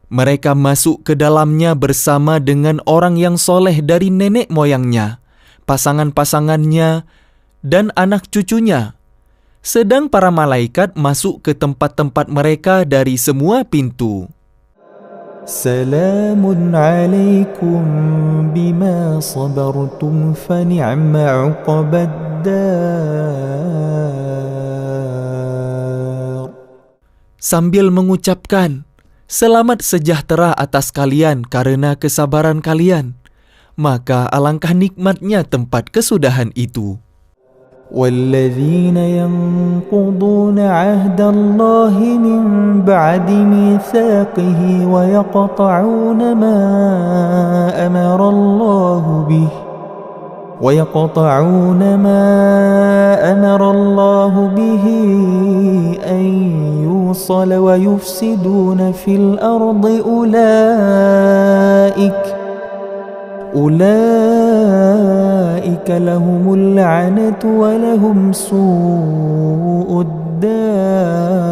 Mereka masuk ke dalamnya bersama dengan orang yang soleh dari nenek moyangnya, pasangan-pasangannya, dan anak cucunya. Sedang para malaikat masuk ke tempat-tempat mereka dari semua pintu. Salamun alaikum bima sabartum fani'ma uqabaddar. Sambil mengucapkan, selamat sejahtera atas kalian karena kesabaran kalian, maka alangkah nikmatnya tempat kesudahan itu. وَالَّذِينَ يَنقُضُونَ عَهْدَ اللَّهِ مِنْ بَعْدِ مِيثَاقِهِ وَيَقْطَعُونَ مَا أَمَرَ اللَّهُ بِهِ أَنْ يُوصَلَ وَيُفْسِدُونَ فِي الْأَرْضِ أولئك لهم اللعنة ولهم سوء الدار.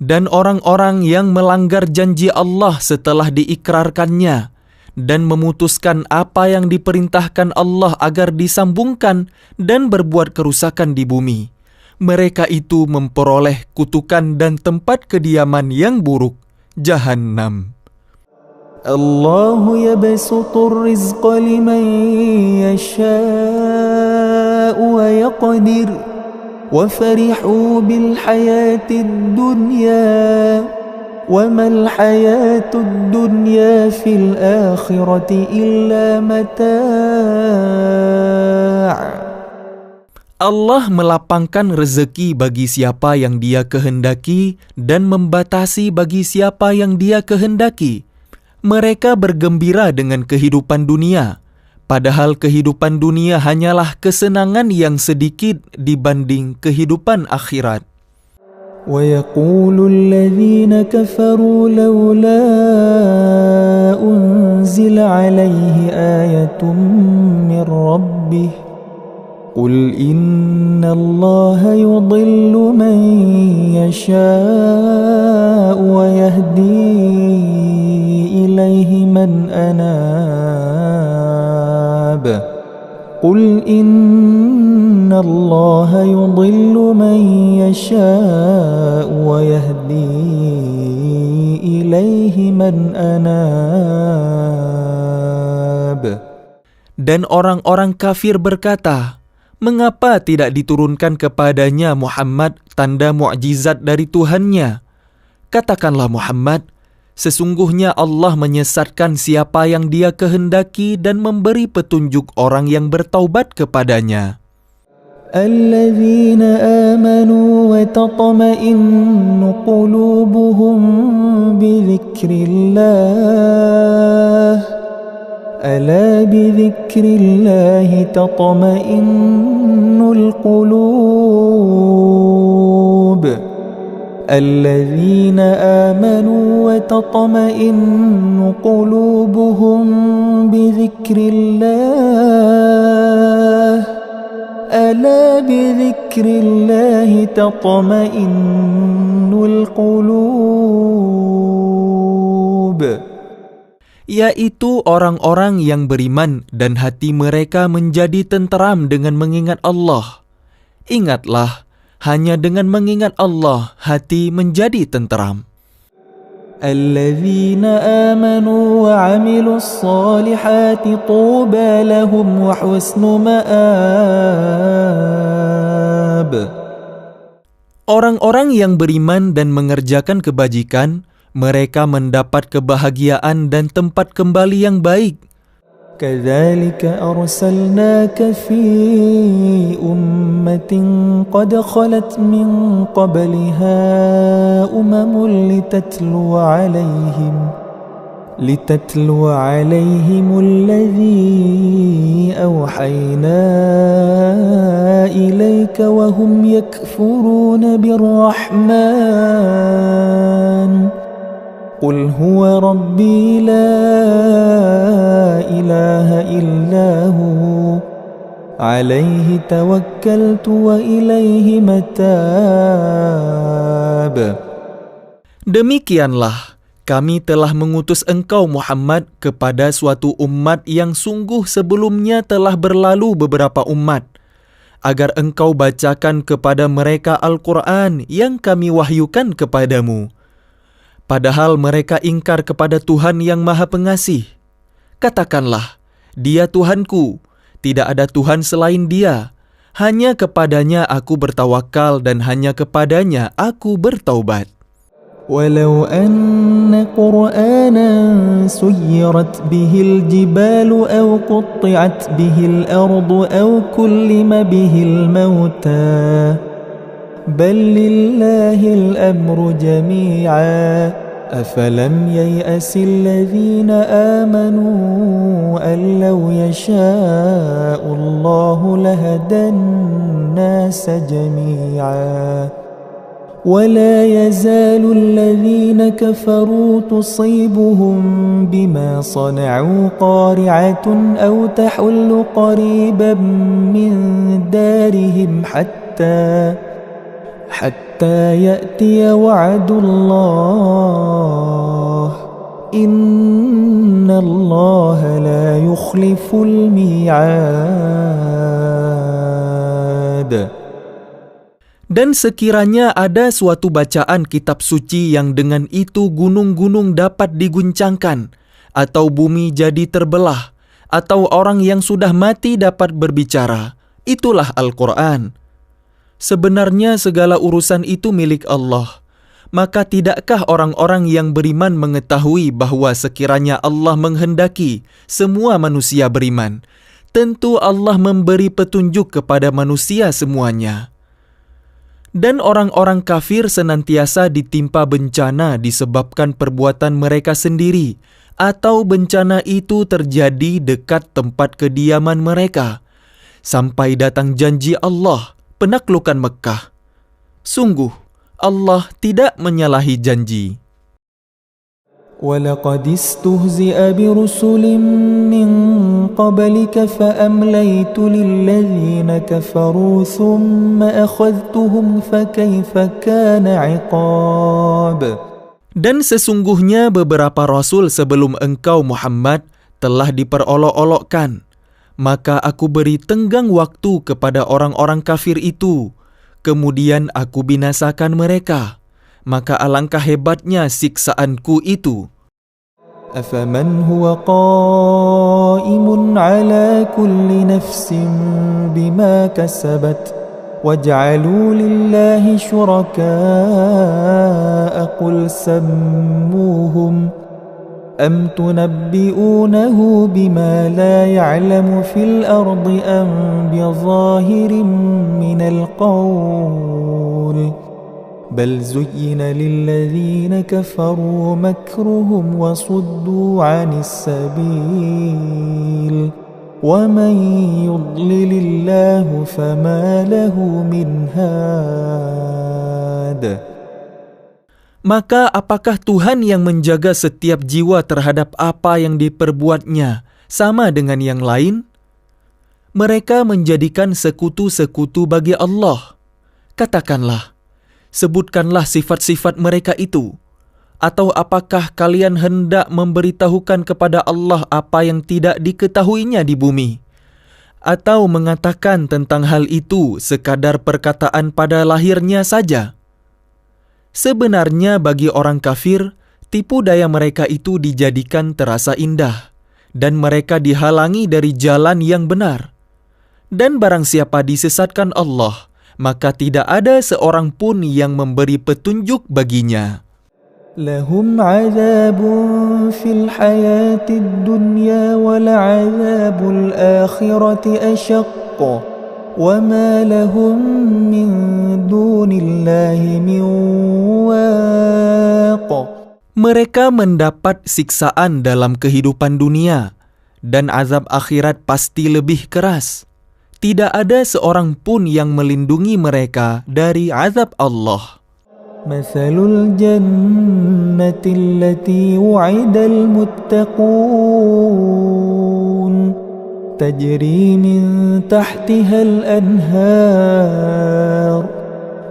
Dan orang-orang yang melanggar janji Allah setelah diikrarkannya dan memutuskan apa yang diperintahkan Allah agar disambungkan dan berbuat kerusakan di bumi, mereka itu memperoleh kutukan dan tempat kediaman yang buruk, Jahannam. الله يبسط الرزق لمن يشاء ويقدر وفرحوا بالحياة الدنيا وما الحياة الدنيا في الآخرة إلا متاع. Allah melapangkan rezeki bagi siapa yang Dia kehendaki dan membatasi bagi siapa yang Dia kehendaki. Mereka bergembira dengan kehidupan dunia, padahal kehidupan dunia hanyalah kesenangan yang sedikit dibanding kehidupan akhirat. وَيَقُولُ الَّذِينَ كَفَرُوا لَوْلَا أُنْزِلَ عَلَيْهِ آيَةٌ مِّن رَّبِّهِ قُلْ إِنَّ اللَّهَ يُضِلُّ مَن يَشَاءُ وَيَهْدِي إليه من أناب قل إن الله يضل من يشاء ويهدي إليه من أناب. Dan orang-orang kafir berkata, mengapa tidak diturunkan kepadanya Muhammad tanda mukjizat dari Tuhannya? Katakanlah Muhammad, sesungguhnya Allah menyesatkan siapa yang Dia kehendaki dan memberi petunjuk orang yang bertaubat kepadanya. الذين آمنوا وتطمئن قلوبهم بذكر الله ألا بذكر الله تطمئن القلوب الذين آمنوا وتطمئن قلوبهم بذكر الله ألا بذكر الله تطمئن القلوب. Yaitu orang-orang yang beriman dan hati mereka menjadi tenteram dengan mengingat Allah. Ingatlah, hanya dengan mengingat Allah, hati menjadi tenteram. الذين آمنوا وعملوا الصالحات طوبى لهم وحسن مآب. Orang-orang yang beriman dan mengerjakan kebajikan, mereka mendapat kebahagiaan dan tempat kembali yang baik. كذلك أرسلناك في أمة قد خلت من قبلها لتتلو عليهم الذي أوحينا إليك وهم يكفرون بالرحمن قل هو ربي لا إله إلا هو عليه توكلت وإليه متاب. Demikianlah, kami telah mengutus engkau Muhammad kepada suatu umat yang sungguh sebelumnya telah berlalu beberapa umat, agar engkau bacakan kepada mereka Al-Quran yang kami wahyukan kepadamu. Padahal mereka ingkar kepada Tuhan yang Maha Pengasih. Katakanlah, Dia Tuhanku, tidak ada Tuhan selain Dia. Hanya kepadanya aku bertawakal dan hanya kepadanya aku bertaubat. ولو أن قرآنا سيرت به الجبال أو قطعت به الأرض أو كلم به الموتى بل لله الأمر جميعا أفلم ييأس الذين آمنوا أن لو يشاء الله لهدى الناس جميعا ولا يزال الذين كفروا تصيبهم بما صنعوا قارعة أو تحل قريبا من دارهم حتى يأتي وعد الله إن الله لا يخلف الميعاد. Dan sekiranya ada suatu bacaan kitab suci yang dengan itu gunung-gunung dapat diguncangkan, atau bumi jadi terbelah, atau orang yang sudah mati dapat berbicara, itulah Al-Quran. Sebenarnya segala urusan itu milik Allah. Maka tidakkah orang-orang yang beriman mengetahui bahwa sekiranya Allah menghendaki semua manusia beriman, tentu Allah memberi petunjuk kepada manusia semuanya. Dan orang-orang kafir senantiasa ditimpa bencana disebabkan perbuatan mereka sendiri, atau bencana itu terjadi dekat tempat kediaman mereka, sampai datang janji Allah, penaklukan Mekah. Sungguh, Allah tidak menyalahi janji. وَلَقَدِ اسْتُهْزِئَ بِرُسُلٍ مِّن قَبْلِكَ فَأَمْلَيْتُ لِلَّذِينَ كَفَرُوا ثُمَّ أَخَذْتُهُمْ فَكَيْفَ كَانَ عِقَابِ. Dan sesungguhnya beberapa rasul sebelum engkau Muhammad telah diperolok-olokkan, maka aku beri tenggang waktu kepada orang-orang kafir itu, kemudian aku binasakan mereka. Maka alangkah hebatnya siksaanku itu. أَفَمَنْ هُوَ قَائِمٌ عَلَى كُلِّ نَفْسٍ بِمَا كَسَبَتْ وَجَعَلُوا لِلَّهِ شُرَكَاءَ قُلْ سَمُّوهُمْ أَمْ تُنَبِّئُونَهُ بِمَا لَا يَعْلَمُ فِي الْأَرْضِ أَمْ بِظَاهِرٍ مِّنَ الْقَوْلِ بل زين للذين كفروا مكرهم وصدوا عن السبيل ومن يضلل الله فما له من هاد. Maka apakah Tuhan yang menjaga setiap jiwa terhadap apa yang diperbuatnya sama dengan yang lain? Mereka menjadikan sekutu-sekutu bagi Allah. Katakanlah, sebutkanlah sifat-sifat mereka itu. Atau apakah kalian hendak memberitahukan kepada Allah apa yang tidak diketahuinya di bumi? Atau mengatakan tentang hal itu sekadar perkataan pada lahirnya saja? Sebenarnya bagi orang kafir, tipu daya mereka itu dijadikan terasa indah, dan mereka dihalangi dari jalan yang benar. Dan barang siapa disesatkan Allah, maka tidak ada seorang pun yang memberi petunjuk baginya. لهم عذاب في الحياة الدنيا ولعذاب الآخرة أشق وما لهم من دون الله من واق. Mereka mendapat siksaan dalam kehidupan dunia, dan azab akhirat pasti lebih keras. Tidak ada seorang pun yang melindungi mereka dari azab Allah. مثل الجنة التي وعد المتقون تجري من تحتها الأنهار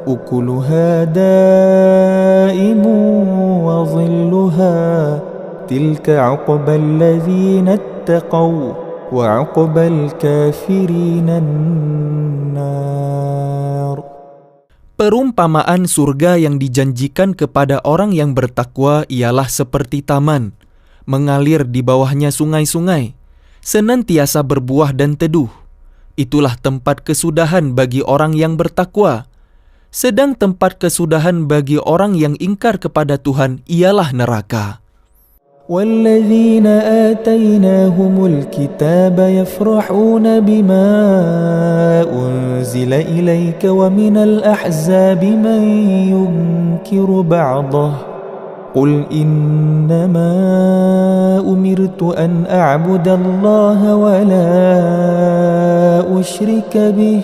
أكلها دائم وظلها تلك عقبى الذين اتقوا وعقبى الكافرين النار. Perumpamaan surga yang dijanjikan kepada orang yang bertakwa ialah seperti taman, mengalir di bawahnya sungai-sungai, senantiasa berbuah dan teduh. Itulah tempat kesudahan bagi orang yang bertakwa. Sedang tempat kesudahan bagi orang yang ingkar kepada Tuhan ialah neraka. والذين آتيناهم الكتاب يفرحون بما أنزل إليك ومن الأحزاب من ينكر بعضه قل إنما أمرت أن أعبد الله ولا أشرك به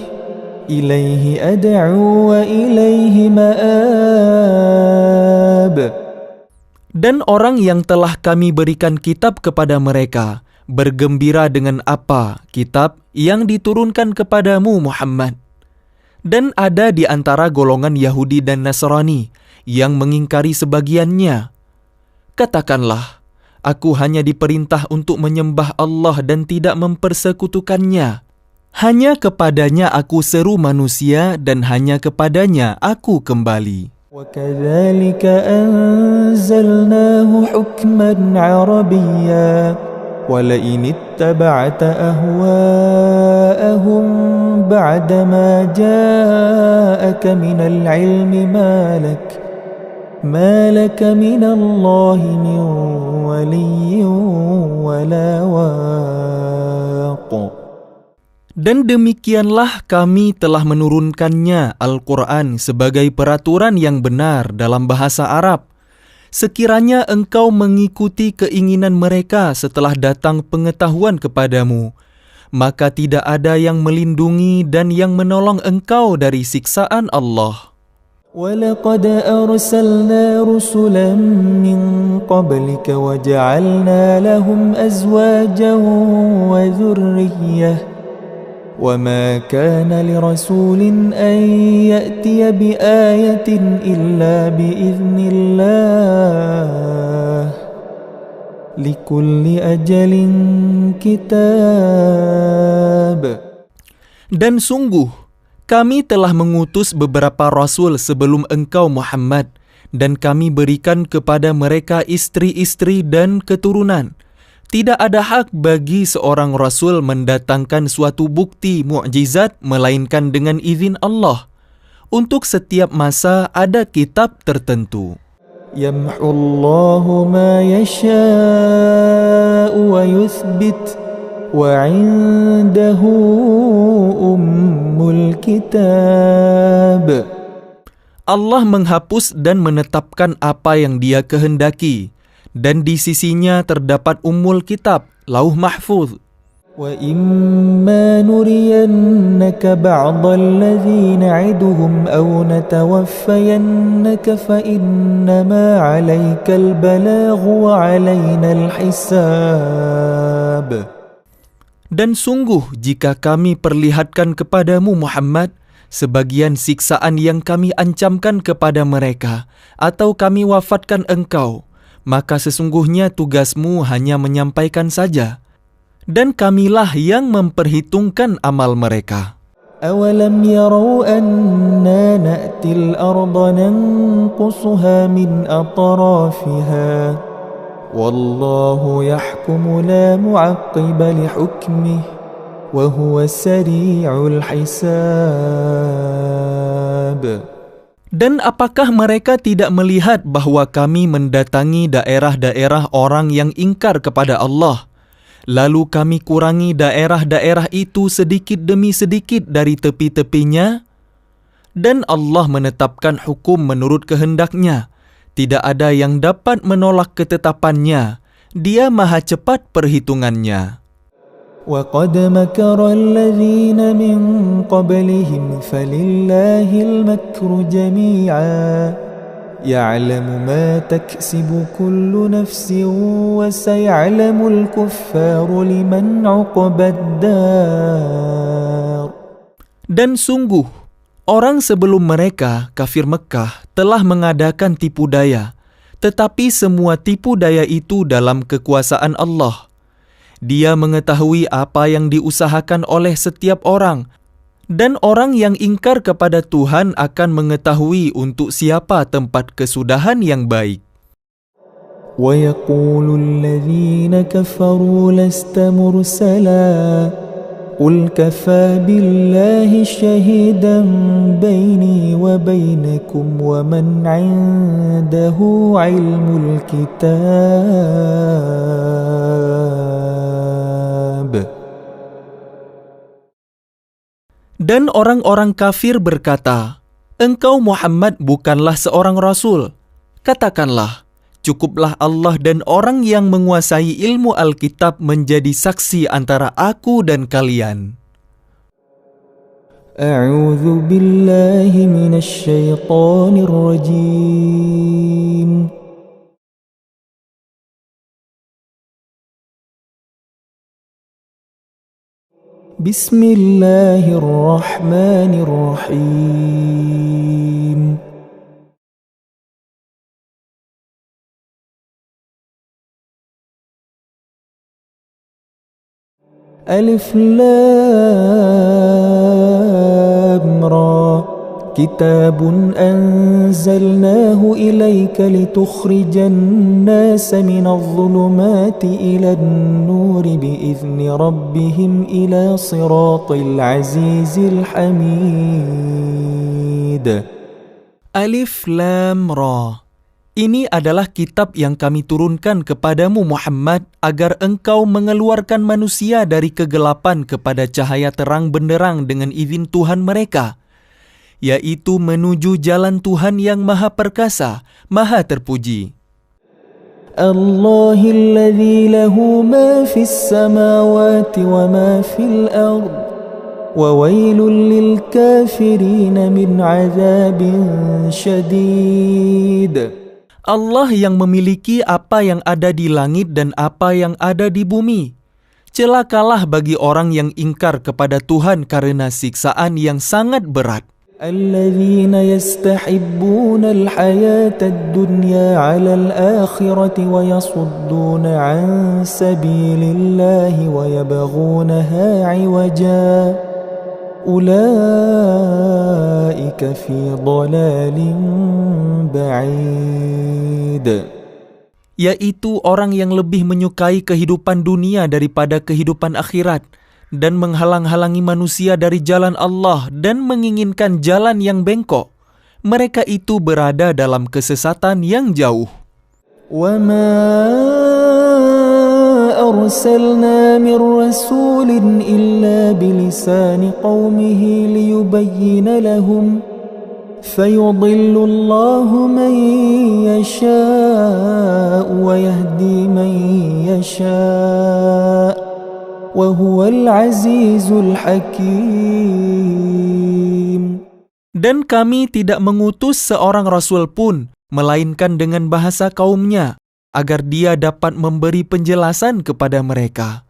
إليه أدعو وإليه مآب. Dan orang yang telah kami berikan kitab kepada mereka bergembira dengan apa kitab yang diturunkan kepadamu Muhammad. Dan ada di antara golongan Yahudi dan Nasrani yang mengingkari sebagiannya. Katakanlah, aku hanya diperintah untuk menyembah Allah dan tidak mempersekutukannya. Hanya kepadanya aku seru manusia dan hanya kepadanya aku kembali. وكذلك أنزلناه حكما عربيا ولئن اتبعت أهواءهم بعدما جاءك من العلم ما لك من الله من ولي ولا واق. Dan demikianlah kami telah menurunkannya Al-Quran sebagai peraturan yang benar dalam bahasa Arab. Sekiranya engkau mengikuti keinginan mereka setelah datang pengetahuan kepadamu, maka tidak ada yang melindungi dan yang menolong engkau dari siksaan Allah. وَلَقَدْ أَرْسَلْنَا رُسُلًا مِّن قَبْلِكَ وَجَعَلْنَا لَهُمْ أَزْوَاجًا وَذُرِّيَّةً وَمَا كَانَ لِرَسُولٍ أَن يَأْتِيَ بِآيَةٍ إِلَّا بِإِذْنِ اللَّهِ لِكُلِّ أَجَلٍ كِتَابٌ. Dan sungguh, kami telah mengutus beberapa rasul sebelum engkau Muhammad, dan kami berikan kepada mereka istri-istri dan keturunan. Tidak ada hak bagi seorang rasul mendatangkan suatu bukti mukjizat melainkan dengan izin Allah. Untuk setiap masa ada kitab tertentu. يَمْحُو اللَّهُ مَا يَشَاءُ وَيُثْبِتُ وَعِندَهُ أُمُّ الْكِتَابِ. Allah menghapus dan menetapkan apa yang Dia kehendaki. Dan di sisinya terdapat Ummul Kitab, Lauh Mahfuz. وَإِمَّا نُرِيَنَّكَ بَعْضَ الَّذِي نَعِدُهُمْ أَوْ نَتَوَفَّيَنَّكَ فَإِنَّمَا عَلَيْكَ الْبَلَاغُ وَعَلَيْنَا الْحِسَابُ. Dan sungguh jika kami perlihatkan kepadamu Muhammad sebagian siksaan yang kami ancamkan kepada mereka, atau kami wafatkan engkau, maka sesungguhnya tugasmu hanya menyampaikan saja. Dan kamilah yang memperhitungkan amal mereka. أَوَلَمْ يَرَوْا أَنَّا نَأْتِي الْأَرْضَ نَنْقُصُهَا مِنْ أَطْرَافِهَا وَاللَّهُ يَحْكُمُ لَا مُعَقِّبَ لِحُكْمِهِ وَهُوَ سَرِيعُ الْحِسَابِ. Dan apakah mereka tidak melihat bahwa kami mendatangi daerah-daerah orang yang ingkar kepada Allah, lalu kami kurangi daerah-daerah itu sedikit demi sedikit dari tepi-tepinya? Dan Allah menetapkan hukum menurut kehendaknya. Tidak ada yang dapat menolak ketetapannya. Dia maha cepat perhitungannya. وَقَدْ مَكَرَ الَّذِينَ مِنْ قَبْلِهِمْ فَلِلَّهِ الْمَكْرُ جَمِيعًا يَعْلَمُ مَا تَكْسِبُ كُلُّ نَفْسٍ وَسَيَعْلَمُ الْكُفَّارُ لِمَنْ عُقْبَى الدَّارِ. Dan sungguh, orang sebelum mereka, kafir Mekkah, telah mengadakan tipu daya, tetapi semua tipu daya itu dalam kekuasaan Allah. Dia mengetahui apa yang diusahakan oleh setiap orang, dan orang yang ingkar kepada Tuhan akan mengetahui untuk siapa tempat kesudahan yang baik. وَيَقُولُ الَّذِينَ كَفَرُوا لَسْتَ مُرْسَلًا قُلْ كَفَى بِاللَّهِ شَهِيدًا بَيْنِي وَبَيْنَكُمْ وَمَنْ عِندَهُ عِلْمُ الْكِتَابِ. Dan orang-orang kafir berkata, "Engkau Muhammad bukanlah seorang rasul." Katakanlah, cukuplah Allah dan orang yang menguasai ilmu Alkitab menjadi saksi antara aku dan kalian. A'udzu billahi minasy syaithanir rajim. Bismillahirrahmanirrahim. Alif Lam Ra. Kitabun anzalnahu ilayka litukhrijan nasa minadh dhulumati ilan nuri bi'izni rabbihim ila siratil azizil hamid. Alif Lam Ra. Ini adalah kitab yang kami turunkan kepadamu Muhammad agar engkau mengeluarkan manusia dari kegelapan kepada cahaya terang benderang dengan izin Tuhan mereka, yaitu menuju jalan Tuhan yang maha perkasa, maha terpuji. Allahilladzi lahu ma fis samawati wa ma fil ard wa wailul lil kafirin min azabin syadid. Allah yang memiliki apa yang ada di langit dan apa yang ada di bumi. Celakalah bagi orang yang ingkar kepada Tuhan karena siksaan yang sangat berat. الذين يستحبون الحياة الدنيا على الآخرة ويصدون عن سبيل الله ويبغونها عوجا أولئك في ضلال بعيد. Yaitu orang yang lebih menyukai kehidupan dunia daripada kehidupan akhirat, dan menghalang-halangi manusia dari jalan Allah dan menginginkan jalan yang bengkok. Mereka itu berada dalam kesesatan yang jauh. وَمَا أَرْسَلْنَا مِنْ رَسُولٍ إِلَّا بِلِسَانِ قَوْمِهِ لِيُبَيِّنَ لَهُمْ فَيُضِلُّ اللَّهُ مَنْ يَشَاءُ وَيَهْدِي مَنْ يَشَاءُ وهو العزيز الحكيم. Dan kami tidak mengutus seorang rasul pun, melainkan dengan bahasa kaumnya, agar dia dapat memberi penjelasan kepada mereka.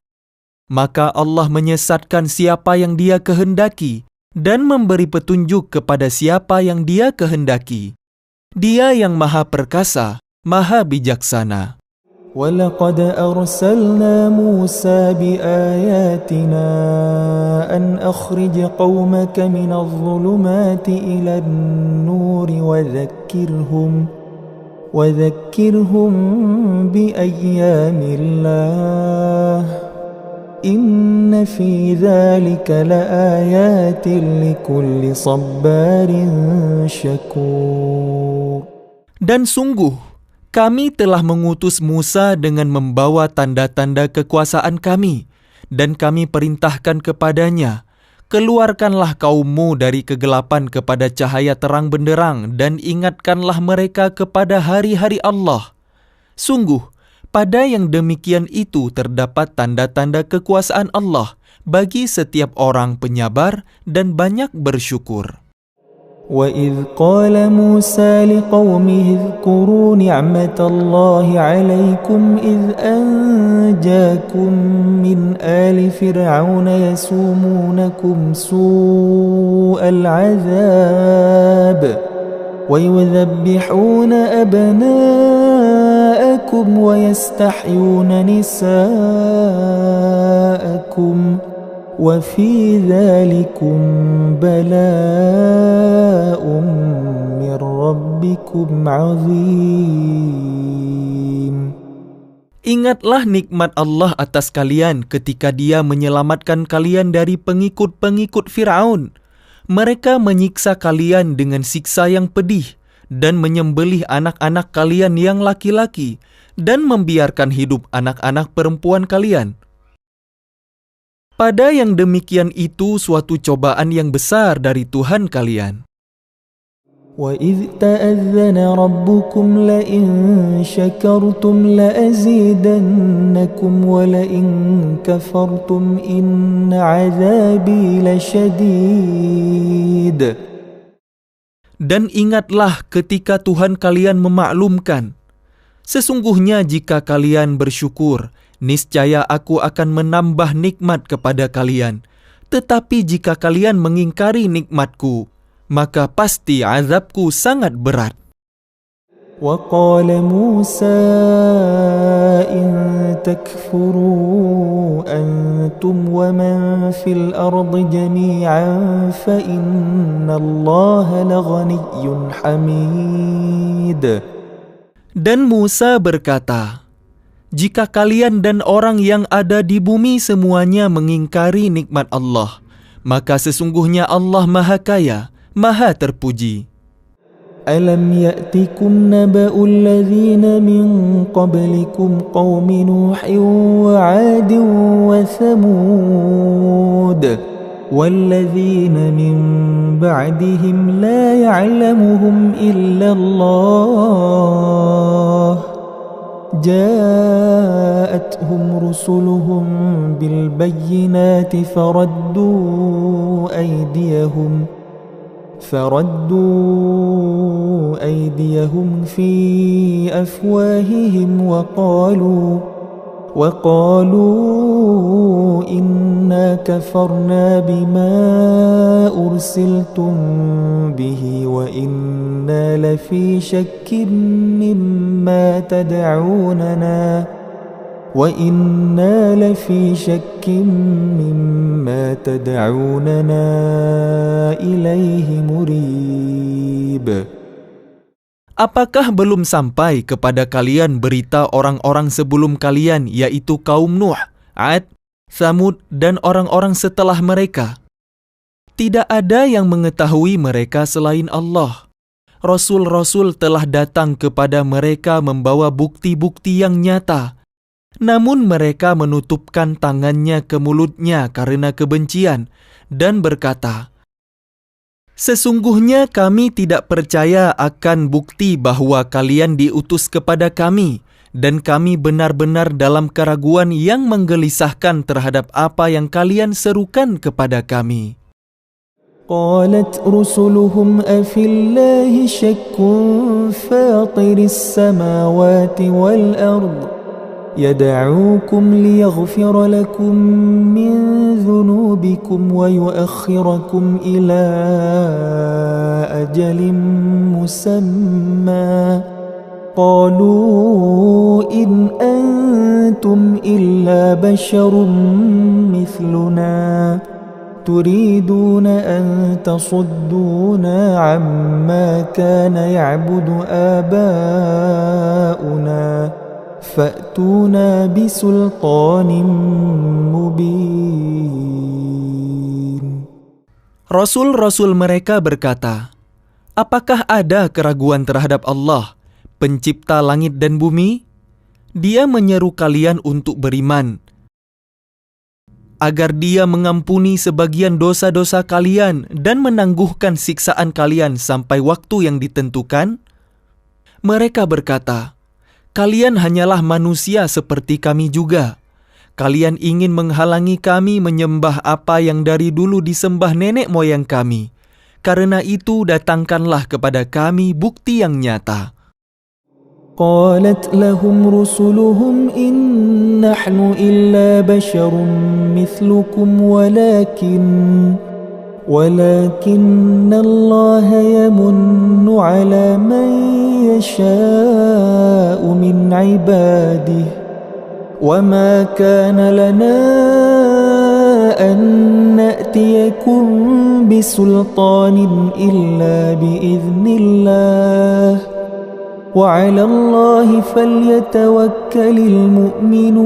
Maka Allah menyesatkan siapa yang Dia kehendaki dan memberi petunjuk kepada siapa yang Dia kehendaki. Dia yang Maha Perkasa, Maha Bijaksana. وَلَقَدْ أَرْسَلْنَا مُوسَى بِآيَاتِنَا أَنْ أَخْرِجْ قَوْمَكَ مِنَ الظُّلُمَاتِ إِلَى النُّورِ وَذَكِّرْهُمْ بِأَيَّامِ اللَّهِ إِنَّ فِي ذَلِكَ لَآيَاتٍ لِكُلِّ صَبَّارٍ شَكُورٍ. Dan sungguh, kami telah mengutus Musa dengan membawa tanda-tanda kekuasaan kami, dan kami perintahkan kepadanya, keluarkanlah kaummu dari kegelapan kepada cahaya terang benderang, dan ingatkanlah mereka kepada hari-hari Allah. Sungguh, pada yang demikian itu terdapat tanda-tanda kekuasaan Allah bagi setiap orang penyabar dan banyak bersyukur. وَإِذْ قَالَ مُوسَى لِقَوْمِهِ اذْكُرُوا نِعْمَةَ اللَّهِ عَلَيْكُمْ إِذْ أَنْجَاكُمْ مِنْ آلِ فِرْعَوْنَ يَسُومُونَكُمْ سُوءَ الْعَذَابِ وَيُذَبِّحُونَ أَبْنَاءَكُمْ وَيَسْتَحْيُونَ نِسَاءَكُمْ وَفِي ذَلِكُمْ بَلَاءٌ مِّن رَّبِّكُمْ عَظِيمٌ. Ingatlah nikmat Allah atas kalian ketika Dia menyelamatkan kalian dari pengikut-pengikut Fir'aun. Mereka menyiksa kalian dengan siksa yang pedih dan menyembelih anak-anak kalian yang laki-laki dan membiarkan hidup anak-anak perempuan kalian. Pada yang demikian itu suatu cobaan yang besar dari Tuhan kalian. وَإِذْ تَأَذَّنَ رَبُّكُمْ لَئِن شَكَرْتُمْ لَأَزِيدَنَّكُمْ وَلَئِن كَفَرْتُمْ إِنَّ عَذَابِي لَشَدِيدٌ. Dan ingatlah ketika Tuhan kalian memaklumkan, sesungguhnya jika kalian bersyukur, niscaya aku akan menambah nikmat kepada kalian. Tetapi jika kalian mengingkari nikmatku, maka pasti azabku sangat berat. وَقَالَ مُوسَى إِن تَكْفُرُوا أَنْتُمْ وَمَنْ فِي الْأَرْضِ جَمِيعًا فَإِنَّ اللَّهَ لَغَنِيٌّ حَمِيدٌ. Dan Musa berkata, jika kalian dan orang yang ada di bumi semuanya mengingkari nikmat Allah, maka sesungguhnya Allah Maha Kaya, Maha Terpuji. أَلَمْ يَأْتِكُمْ نَبَأُ الَّذِينَ مِنْ قَبْلِكُمْ قَوْمِ نُوحٍ وَعَادٍ وَثَمُودَ وَالَّذِينَ مِنْ بَعْدِهِمْ لَا يَعْلَمُهُمْ إِلَّا اللَّهُ جاءتهم رسلهم بالبينات فردوا أيديهم في أفواههم وقالوا إنا كفرنا بما أرسلتم به وإنا لفي شك مما تدعوننا إليه مريب. Apakah belum sampai kepada kalian berita orang-orang sebelum kalian, yaitu kaum Nuh, Ad, Tsamud, dan orang-orang setelah mereka? Tidak ada yang mengetahui mereka selain Allah. Rasul-rasul telah datang kepada mereka membawa bukti-bukti yang nyata. Namun mereka menutupkan tangannya ke mulutnya karena kebencian dan berkata, sesungguhnya kami tidak percaya akan bukti bahwa kalian diutus kepada kami dan kami benar-benar dalam keraguan yang menggelisahkan terhadap apa yang kalian serukan kepada kami. قالت رسلهم أفي الله شك فاطر السماوات والأرض يدعوكم ليغفر لكم من ذنوبكم ويؤخركم إلى أجل مسمى قالوا إن أنتم إلا بشر مثلنا تريدون أن تصدونا عما كان يعبد آباؤنا فأتونا بسلطان مبين. Rasul-rasul mereka berkata, apakah ada keraguan terhadap Allah, pencipta langit dan bumi? Dia menyeru kalian untuk beriman, agar Dia mengampuni sebagian dosa-dosa kalian dan menangguhkan siksaan kalian sampai waktu yang ditentukan? Mereka berkata, kalian hanyalah manusia seperti kami juga. Kalian ingin menghalangi kami menyembah apa yang dari dulu disembah nenek moyang kami. Karena itu datangkanlah kepada kami bukti yang nyata. قالت لهم رسلهم إن نحن إلا بشر مثلكم ولكن الله يمن على من يشاء من عباده وما كان لنا أن نأتيكم بسلطان إلا بإذن الله وعلى الله فليتوكل المؤمنون.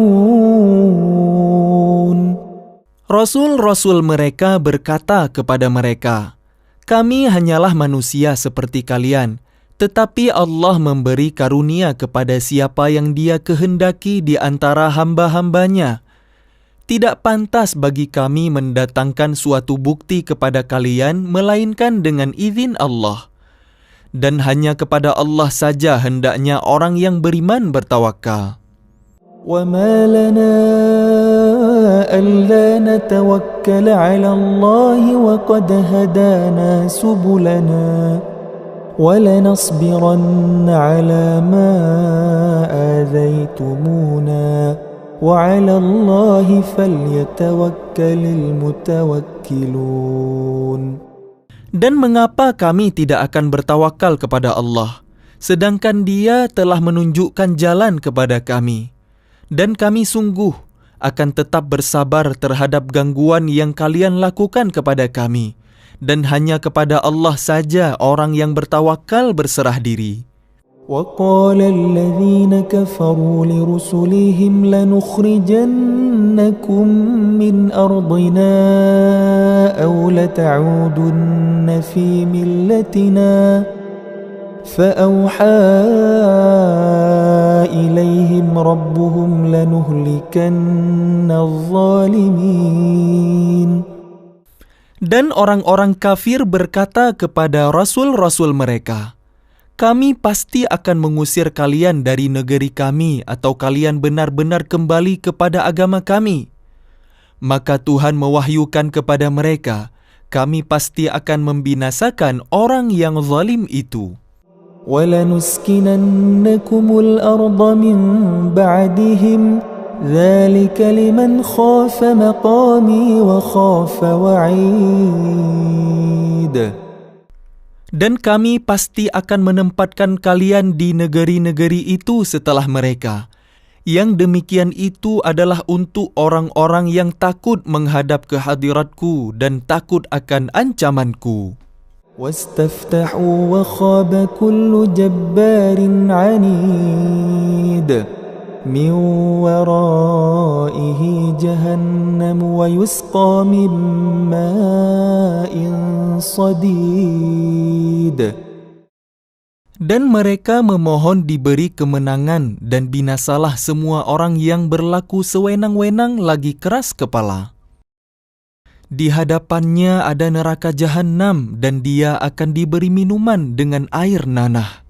Rasul-rasul mereka berkata kepada mereka, kami hanyalah manusia seperti kalian, tetapi Allah memberi karunia kepada siapa yang Dia kehendaki di antara hamba-hambanya. Tidak pantas bagi kami mendatangkan suatu bukti kepada kalian melainkan dengan izin Allah. Dan hanya kepada Allah saja hendaknya orang yang beriman bertawakal. وَمَا لَنَا أَلَّا نَتَوَكَّلَ عَلَى اللَّهِ وَقَدْ هَدَانَا سُبُلَنَا وَلَنَصْبِرَنَّ عَلَى مَا آذَيْتُمُونَا وَعَلَى اللَّهِ فَلْيَتَوَكَّلِ الْمُتَوَكِّلُونَ. Dan mengapa kami tidak akan bertawakal kepada Allah, sedangkan Dia telah menunjukkan jalan kepada kami. Dan kami sungguh akan tetap bersabar terhadap gangguan yang kalian lakukan kepada kami. Dan hanya kepada Allah saja orang yang bertawakal berserah diri. وَقَالَ الَّذِينَ كَفَرُوا لِرُسُلِهِمْ لَنُخْرِجَنَّكُمْ مِنْ أَرْضِنَا أَوْ لَتَعُودُنَّ فِي مِلَّتِنَا فَأَوْحَى إِلَيْهِمْ رَبُّهُمْ لَنُهْلِكَنَّ الظَّالِمِينَ. Dan orang-orang kafir berkata kepada rasul-rasul mereka, kami pasti akan mengusir kalian dari negeri kami atau kalian benar-benar kembali kepada agama kami. Maka Tuhan mewahyukan kepada mereka, kami pasti akan membinasakan orang yang zalim itu. وَلَنُسْكِنَنَّكُمُ الْأَرْضَ مِنْ بَعْدِهِمْ ذَلِكَ لِمَنْ خَافَ مَقَامِي وَخَافَ وَعِيدِ. Dan kami pasti akan menempatkan kalian di negeri-negeri itu setelah mereka. Yang demikian itu adalah untuk orang-orang yang takut menghadap kehadiratku dan takut akan ancamanku. وَاسْتَفْتَحُوا وَخَابَ كُلُّ جَبَّارٍ عَنِيدٍ مِّن وَرَائِهِ جَهَنَّمُ وَيُسْقَى مِن مَّاءٍ صَدِيدٍ. Dan mereka memohon diberi kemenangan dan binasalah semua orang yang berlaku sewenang-wenang lagi keras kepala. Di hadapannya ada neraka jahanam dan dia akan diberi minuman dengan air nanah.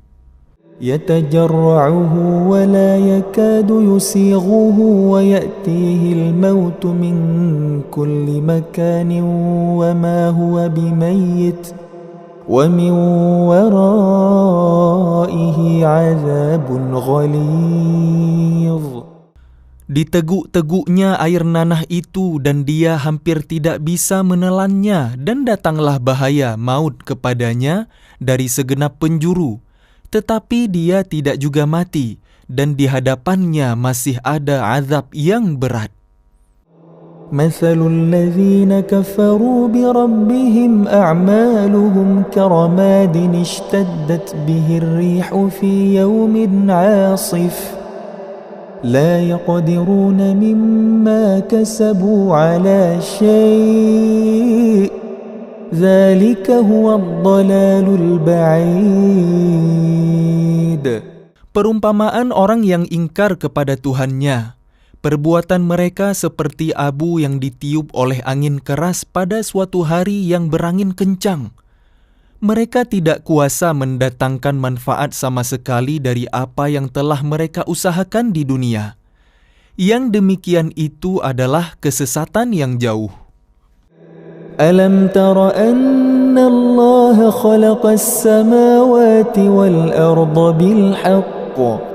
يتجرعه ولا يكاد يسيغه ويأتيه الموت من كل مكان وما هو بميت ومن ورائه عذاب غليظ. Diteguk-teguknya air nanah itu dan dia hampir tidak bisa menelannya, dan datanglah bahaya maut kepadanya dari segenap penjuru. Tetapi dia tidak juga mati, dan di hadapannya masih ada azab yang berat. مثل الذين كفروا بربهم أعمالهم كرماد اشتدت به الريح في يوم عاصف لا يقدرون مما كسبوا على شيء ذلك هو الضلال البعيد. Perumpamaan orang yang ingkar kepada Tuhannya. Perbuatan mereka seperti abu yang ditiup oleh angin keras pada suatu hari yang berangin kencang. Mereka tidak kuasa mendatangkan manfaat sama sekali dari apa yang telah mereka usahakan di dunia. Yang demikian itu adalah kesesatan yang jauh. Alam tara anna Allah khalaqas samawati wal arda bil haqq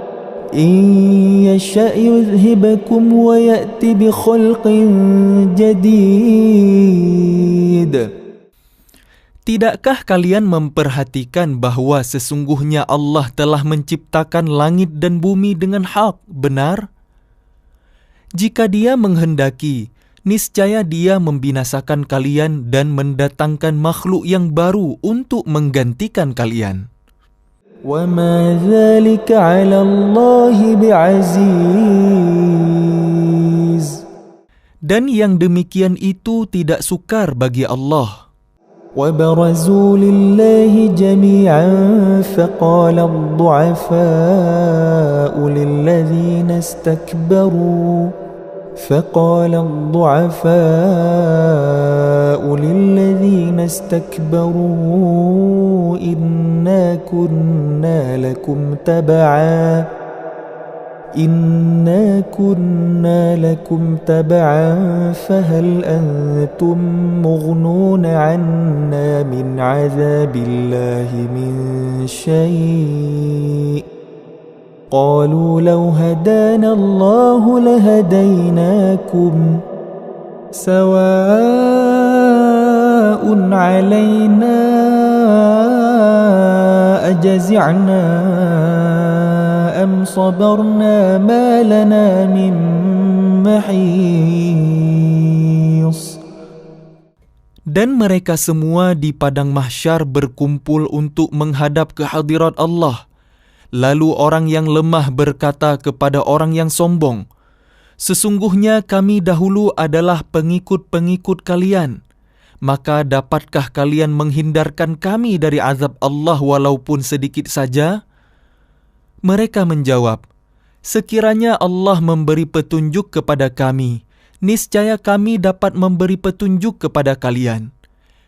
in yasha' yudhhibakum wa ya'ti bi khalqin jadid. Tidakkah kalian memperhatikan bahwa sesungguhnya Allah telah menciptakan langit dan bumi dengan hak, benar? Jika Dia menghendaki, niscaya Dia membinasakan kalian dan mendatangkan makhluk yang baru untuk menggantikan kalian. وَمَا ذَلِكَ عَلَى اللَّهِ بِعَزِيزٍ. Dan yang demikian itu tidak sukar bagi Allah. وَبَرَزُوا لِلَّهِ جَمِيعًا فَقَالَ الضُّعَفَاءُ لِلَّذِينَ اسْتَكْبَرُوا إِنَّا كُنَّا لَكُمْ تَبَعًا فَهَلْ أَنْتُمْ مُغْنُونَ عَنَّا مِنْ عَذَابِ اللَّهِ مِنْ شَيْءٍ قَالُوا لَوْ هَدَانَا اللَّهُ لَهَدَيْنَاكُمْ سَوَاءٌ عَلَيْنَا أَجَزِعْنَا أَمْ صَبَرْنَا مَا لَنَا مِنْ مَحِيصٍ. Dan mereka semua di padang mahsyar berkumpul untuk menghadap ke hadirat Allah. Lalu orang yang lemah berkata kepada orang yang sombong, "Sesungguhnya kami dahulu adalah pengikut-pengikut kalian. Maka dapatkah kalian menghindarkan kami dari azab Allah walaupun sedikit saja?" Mereka menjawab, "Sekiranya Allah memberi petunjuk kepada kami, niscaya kami dapat memberi petunjuk kepada kalian.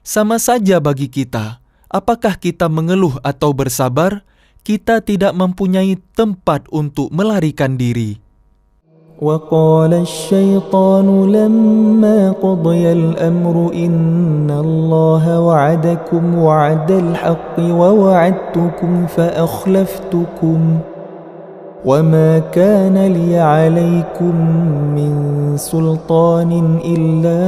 Sama saja bagi kita, apakah kita mengeluh atau bersabar? Kita tidak mempunyai tempat untuk melarikan diri." وَقَالَ الشَّيْطَانُ لَمَّا قُضِيَ الْأَمْرُ إِنَّ اللَّهَ وَعَدَكُمْ وَعْدَ الْحَقِّ وَوَعَدتُّكُمْ فَأَخْلَفْتُكُمْ وَمَا كَانَ لِيَ عَلَيْكُمْ مِنْ سُلْطَانٍ إِلَّا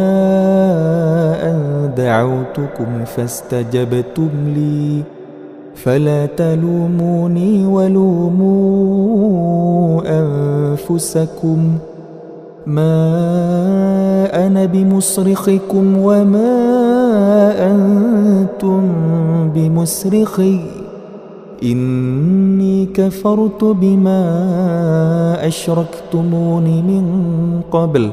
أَنْ دَعَوْتُكُمْ فَاسْتَجَبْتُمْ لِي فَلَا تَلُومُونِي وَلُومُوا أَنفُسَكُمْ مَا أَنَا بِمُصْرِخِكُمْ وَمَا أَنْتُمْ بِمُصْرِخِيَّ إِنِّي كَفَرْتُ بِمَا أَشْرَكْتُمُونِ مِنْ قَبْلُ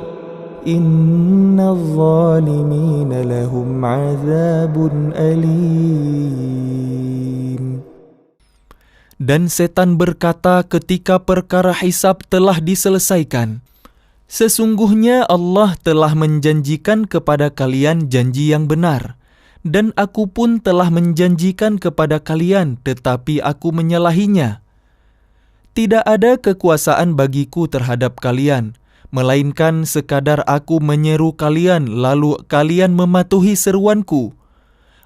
إِنَّ الظَّالِمِينَ لَهُمْ عَذَابٌ أَلِيمٌ. Dan setan berkata ketika perkara hisab telah diselesaikan, "Sesungguhnya Allah telah menjanjikan kepada kalian janji yang benar, dan aku pun telah menjanjikan kepada kalian, tetapi aku menyalahinya. Tidak ada kekuasaan bagiku terhadap kalian, melainkan sekadar aku menyeru kalian lalu kalian mematuhi seruanku.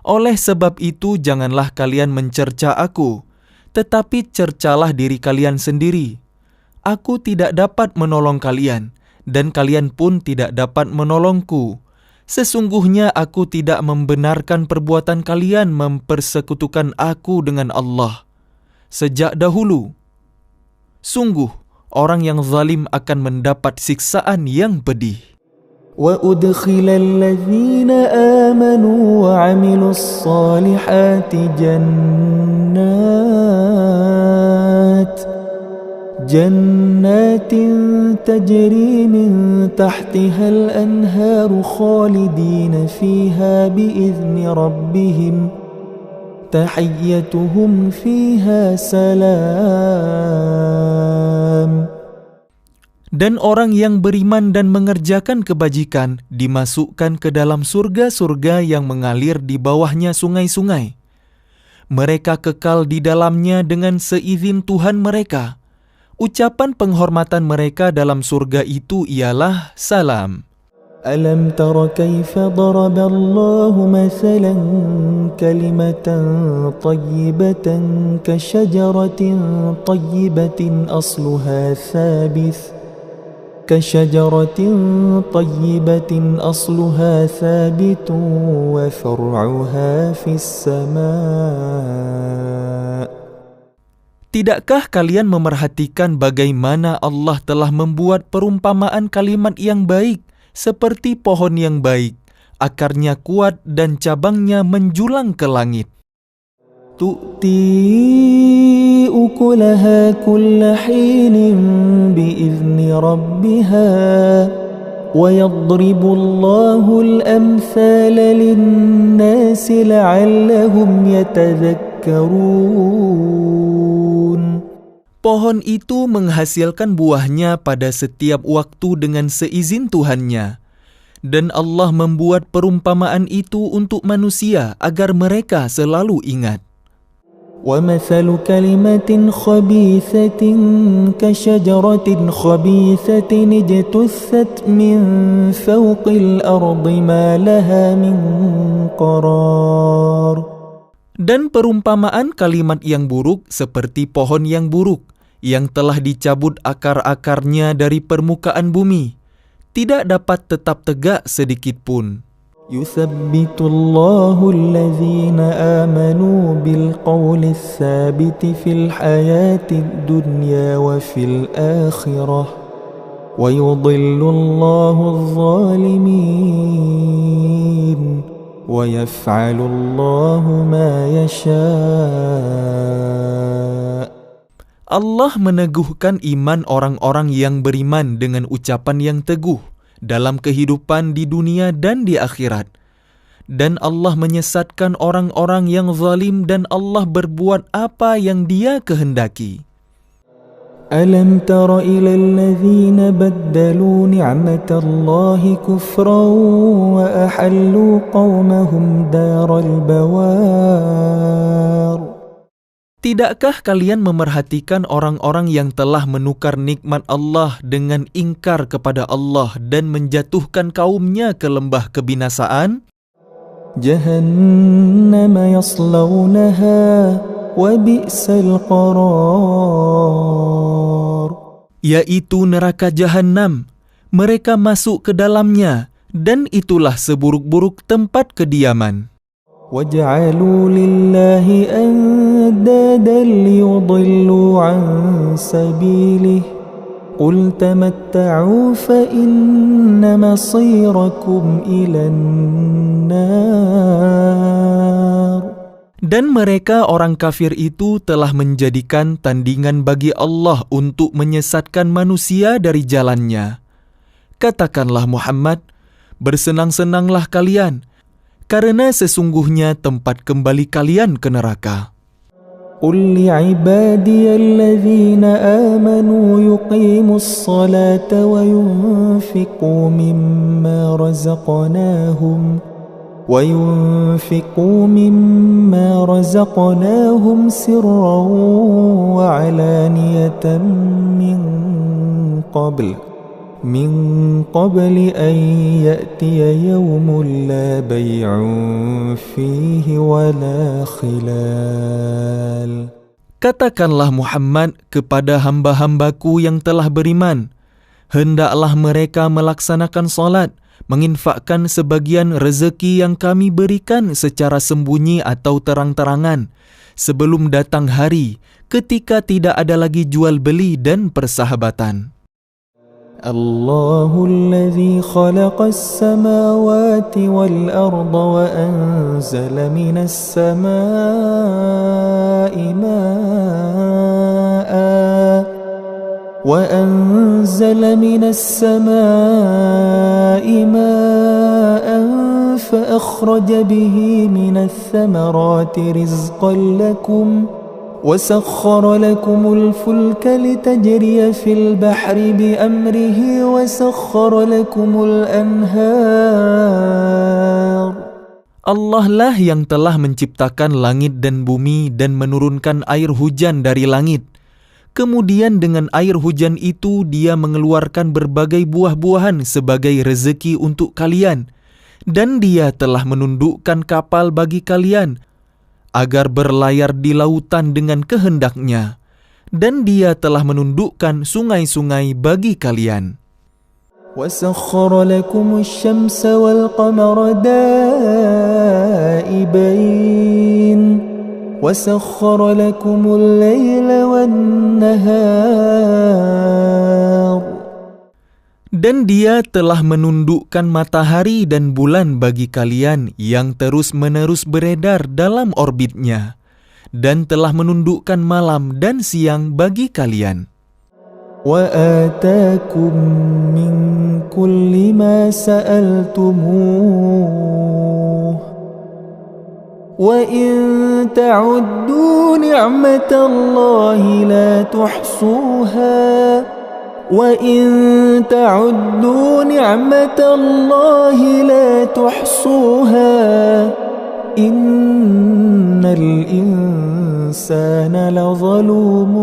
Oleh sebab itu janganlah kalian mencerca aku, tetapi cercalah diri kalian sendiri. Aku tidak dapat menolong kalian, dan kalian pun tidak dapat menolongku. Sesungguhnya aku tidak membenarkan perbuatan kalian mempersekutukan aku dengan Allah sejak dahulu. Sungguh, orang yang zalim akan mendapat siksaan yang pedih. وَأُدْخِلَ الَّذِينَ آمَنُوا وَعَمِلُوا الصَّالِحَاتِ جنات تجري من تحتها الأنهار خالدين فيها بإذن ربهم تحيتهم فيها سلام. Dan orang yang beriman dan mengerjakan kebajikan dimasukkan ke dalam surga-surga yang mengalir di bawahnya sungai-sungai. Mereka kekal di dalamnya dengan seizin Tuhan mereka. Ucapan penghormatan mereka dalam surga itu ialah salam. أَلَمْ تَرَ كَيْفَ ضَرَبَ اللَّهُ مَثَلًا كَلِمَةً طَيِّبَةً كَشَجَرَةٍ طَيِّبَةٍ أَصْلُهَا ثَابِتٌ وَفَرْعُهَا فِي السَّمَاءِ. Tidakkah kalian memerhatikan bagaimana Allah telah membuat perumpamaan kalimat yang baik seperti pohon yang baik, akarnya kuat dan cabangnya menjulang ke langit. تُؤْتِي أُكُلَهَا كُلَّ حِينٍ بِإِذْنِ رَبِّهَا وَيَضْرِبُ اللَّهُ الْأَمْثَالَ لِلنَّاسِ لَعَلَّهُمْ يَتَذَكَّرُونَ. Pohon itu menghasilkan buahnya pada setiap waktu dengan seizin Tuhannya. Dan Allah membuat perumpamaan itu untuk manusia agar mereka selalu ingat. وَمَثَلُ كَلِمَةٍ خَبِيثَةٍ كَشَجَرَةٍ خَبِيثَةٍ اجْتُثَّتْ مِنْ فَوْقِ الْأَرْضِ مَا لَهَا مِنْ قَرَارٍ. Dan perumpamaan kalimat yang buruk seperti pohon yang buruk, yang telah dicabut akar-akarnya dari permukaan bumi, tidak dapat tetap tegak sedikit pun. يُثَبِّتُ اللَّهُ الَّذِينَ آمَنُوا بِالْقَوْلِ الثَّابِتِ فِي الْحَيَاةِ الدُّنْيَا وَفِي الْآخِرَةِ وَيُضِلُّ اللَّهُ الظَّالِمِينَ وَيَفْعَلُ اللَّهُ مَا يَشَاءُ. Allah meneguhkan iman orang-orang yang beriman dengan ucapan yang teguh dalam kehidupan di dunia dan di akhirat. Dan Allah menyesatkan orang-orang yang zalim dan Allah berbuat apa yang Dia kehendaki. أَلَمْ تَرَ إِلَى الَّذِينَ بَدَّلُوا نِعْمَةَ اللَّهِ كُفْرًا وَأَحَلُّوا قَوْمَهُمْ دَارَ الْبَوَارِ. Tidakkah kalian memerhatikan orang-orang yang telah menukar nikmat Allah dengan ingkar kepada Allah dan menjatuhkan kaumnya ke lembah kebinasaan? جَهَنَّمَ يَصْلَوْنَهَا وَبِئْسَ الْقَرَارُ. Yaitu neraka Jahannam. Mereka masuk ke dalamnya dan itulah seburuk-buruk tempat kediaman. وَجَعَلُوا لِلَّهِ أَنْدَادًا لِيُضِلُّوا عَنْ سَبِيلِهِ قُلْ تَمَتَّعُوا فَإِنَّ مَصِيرَكُمْ إِلَى النَّارِ. Dan mereka orang kafir itu telah menjadikan tandingan bagi Allah untuk menyesatkan manusia dari jalannya. Katakanlah Muhammad, bersenang-senanglah kalian, karena sesungguhnya tempat kembali kalian ke neraka. قُلْ لِعِبَادِيَ الَّذِينَ آمَنُوا يُقِيمُوا الصَّلَاةَ وَيُنْفِقُوا مِمَّا رَزَقْنَاهُمْ وينفقوا مما رزقناهم سرا وعلانية من قبل أن يأتي يوم لا بيع فيه ولا خلال. Katakanlah Muhammad kepada hamba-hambaku yang telah beriman, hendaklah mereka melaksanakan salat, menginfakkan sebagian rezeki yang kami berikan secara sembunyi atau terang-terangan, sebelum datang hari ketika tidak ada lagi jual beli dan persahabatan. الله الذي خلق السماوات والأرض وأنزل من السماء ماء فأخرج به من الثمرات رزقا لكم وسخر لكم الفلك لتجري في البحر بأمره وسخر لكم الأنهار. Allah lah yang telah menciptakan langit dan bumi dan menurunkan air hujan dari langit. Kemudian dengan air hujan itu Dia mengeluarkan berbagai buah-buahan sebagai rezeki untuk kalian. Dan Dia telah menundukkan kapal bagi kalian agar berlayar di lautan dengan kehendaknya, dan Dia telah menundukkan sungai-sungai bagi kalian. وَسَخَّرَ لَكُمُ الشَّمْسَ وَالْقَمَرَ دَائِبَيْنِ وَسَخَّرَ لَكُمُ اللَّيْلَ وَالنَّهَارَ. Dan Dia telah menundukkan matahari dan bulan bagi kalian yang terus-menerus beredar dalam orbitnya, dan telah menundukkan malam dan siang bagi kalian. وَآتَاكُم مِّن كُلِّ مَا سَأَلْتُمُوهُ وَإِن تَعُدُّوا نِعْمَةَ اللَّهِ لَا تُحْصُوهَا وَإِن تَعُدُّوا نِعْمَةَ اللَّهِ لَا تُحْصُوهَا إِنَّ الْإِنسَانَ لَظَلُومٌ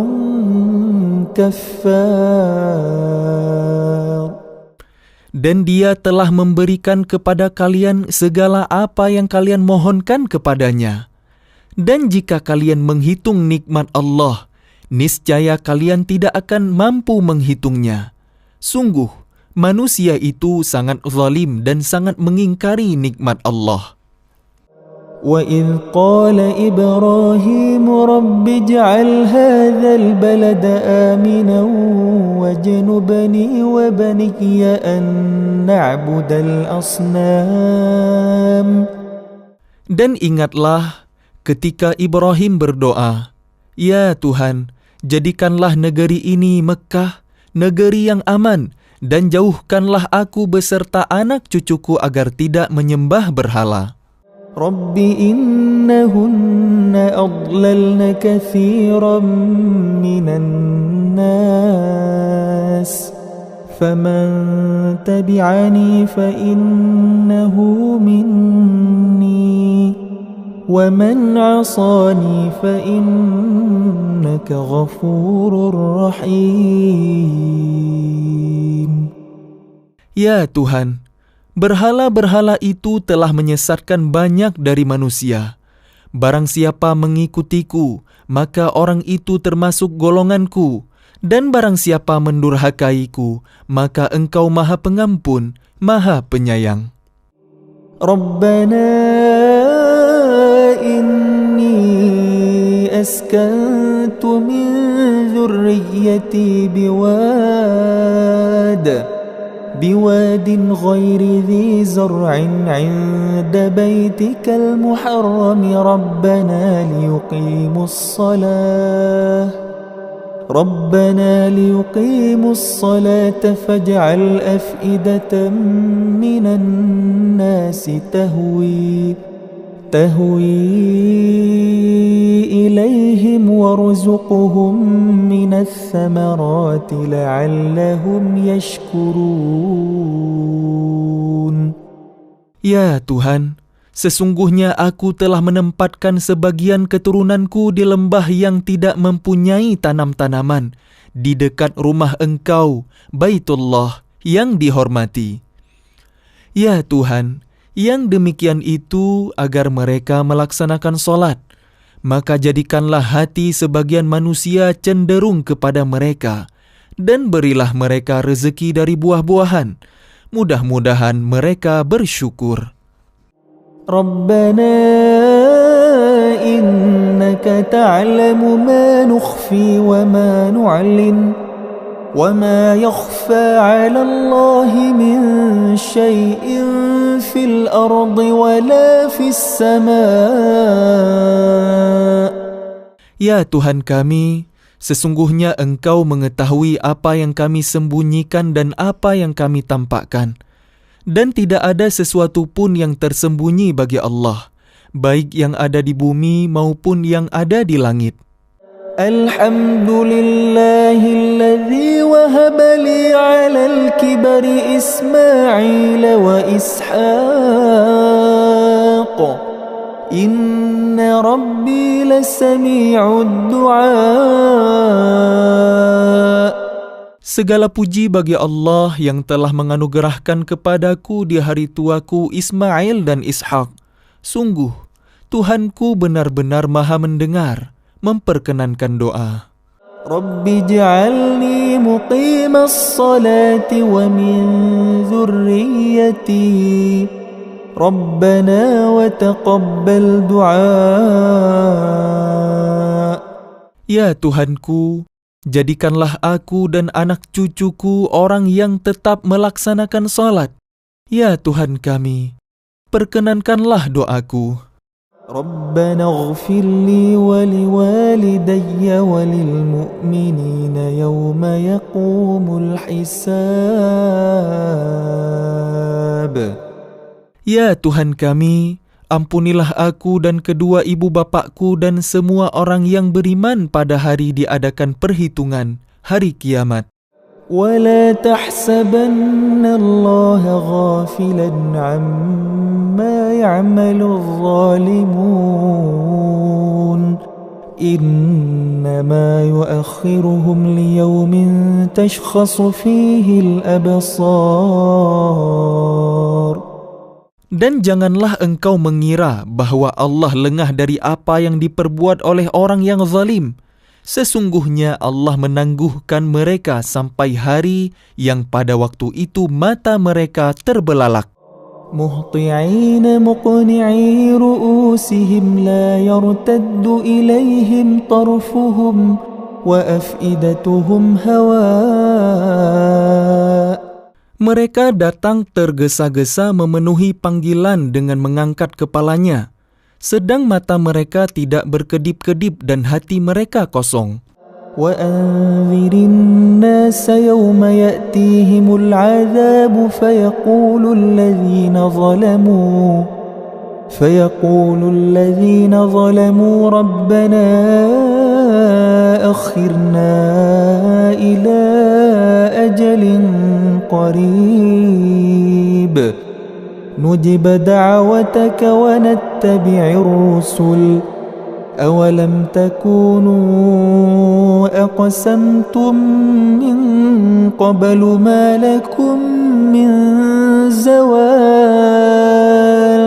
كَفَّارٌ. Dan Dia telah memberikan kepada kalian segala apa yang kalian mohonkan kepadanya. Dan jika kalian menghitung nikmat Allah, niscaya kalian tidak akan mampu menghitungnya. Sungguh, manusia itu sangat zalim dan sangat mengingkari nikmat Allah. وَإِذْ قَالَ إِبْرَاهِيمُ رَبِّ اجْعَلْ هَذَا الْبَلَدَ آمِنًا وَاجْنُبْنِي وَبَنِيَّ أَن نَّعْبُدَ الْأَصْنَامَ. Dan ingatlah ketika Ibrahim berdoa, "Ya Tuhan, jadikanlah negeri ini Mekkah, negeri yang aman, dan jauhkanlah aku beserta anak cucuku agar tidak menyembah berhala." رَبِّ إِنَّهُنَّ أَضْلَلْنَ كَثِيرًا مِّنَ النَّاسِ فَمَن تَبِعَنِي فَإِنَّهُ مِنِّي وَمَنْ عَصَانِي فَإِنَّكَ غَفُورٌ رَحِيمٌ. Ya Tuhan, berhala-berhala itu telah menyesatkan banyak dari manusia. Barang siapa mengikutiku, maka orang itu termasuk golonganku. Dan barang siapa mendurhakaiku, maka Engkau Maha Pengampun, Maha Penyayang. Rabbana inni askantu min dhurriyyati بواد غير ذي زرع عند بيتك المحرم ربنا ليقيموا الصلاة فاجعل أفئدة من الناس تهوي إليهم وارزقهم من الثمرات لعلهم يشكرون. Ya Tuhan, Sesungguhnya aku telah menempatkan sebagian keturunanku di lembah yang tidak mempunyai tanam-tanaman, di dekat rumah Engkau, Baitullah, yang dihormati. Ya Tuhan, yang demikian itu agar mereka melaksanakan sholat, maka jadikanlah hati sebagian manusia cenderung kepada mereka, dan berilah mereka rezeki dari buah-buahan. Mudah-mudahan mereka bersyukur. ربنا إنك تعلم ما نخفي وما نعلن وما يخفى على الله من شيء في الأرض ولا في السماء. Ya Tuhan kami, sesungguhnya Engkau mengetahui apa yang kami sembunyikan dan apa yang kami tampakkan. Dan tidak ada sesuatu pun yang tersembunyi bagi Allah, baik yang ada di bumi maupun yang ada di langit. Alhamdulillahilladzi wahaba li 'alal kibari Ismail wa Ishaq. Inna rabbi lasami'ud du'a. Segala puji bagi Allah yang telah menganugerahkan kepadaku di hari tuaku Ismail dan Ishak. Sungguh, Tuhanku benar-benar maha mendengar, memperkenankan doa. Rabbi ij'alni muqimas salati wa min dzurriyyati. Rabbana wa taqabbal du'a. Ya Tuhanku, jadikanlah aku dan anak cucuku orang yang tetap melaksanakan salat. Ya Tuhan kami, perkenankanlah doaku. Rabbana ighfir li wa liwalidayya wa lil mu'minina yawma yaqumul hisab. Ya Tuhan kami, ampunilah aku dan kedua ibu bapakku dan semua orang yang beriman pada hari diadakan perhitungan, hari kiamat. وَلَا تَحْسَبَنَّ اللَّهَ غَافِلًا عَمَّا يَعْمَلُ الظَّالِمُونَ إِنَّمَا يُؤَخِّرُهُمْ لِيَوْمٍ تَشْخَصُ فِيهِ الْأَبْصَارُ. Dan janganlah engkau mengira bahwa Allah lengah dari apa yang diperbuat oleh orang yang zalim. Sesungguhnya Allah menangguhkan mereka sampai hari yang pada waktu itu mata mereka terbelalak. Muhti'ina muqni'i ru'usihim la yartaddu ilaihim tarfuhum wa af'idatuhum hawa'. Mereka datang tergesa-gesa memenuhi panggilan dengan mengangkat kepalanya, sedang mata mereka tidak berkedip-kedip dan hati mereka kosong. وَأَنذِرِ النَّاسَ يَوْمَ يَأْتِيهِمُ الْعَذَابُ فَيَقُولُ الَّذِينَ ظَلَمُوا رَبَّنَا أَخِّرْنَا إِلَى أَجَلٍ قَرِيبٍ نُجِبْ دَعْوَتَكَ وَنَتَّبِعِ الرُّسُلَ أَوَلَمْ تَكُونُوا أَقْسَمْتُمْ مِنْ قَبْلُ مَا لَكُمْ مِنْ زَوَالٍ.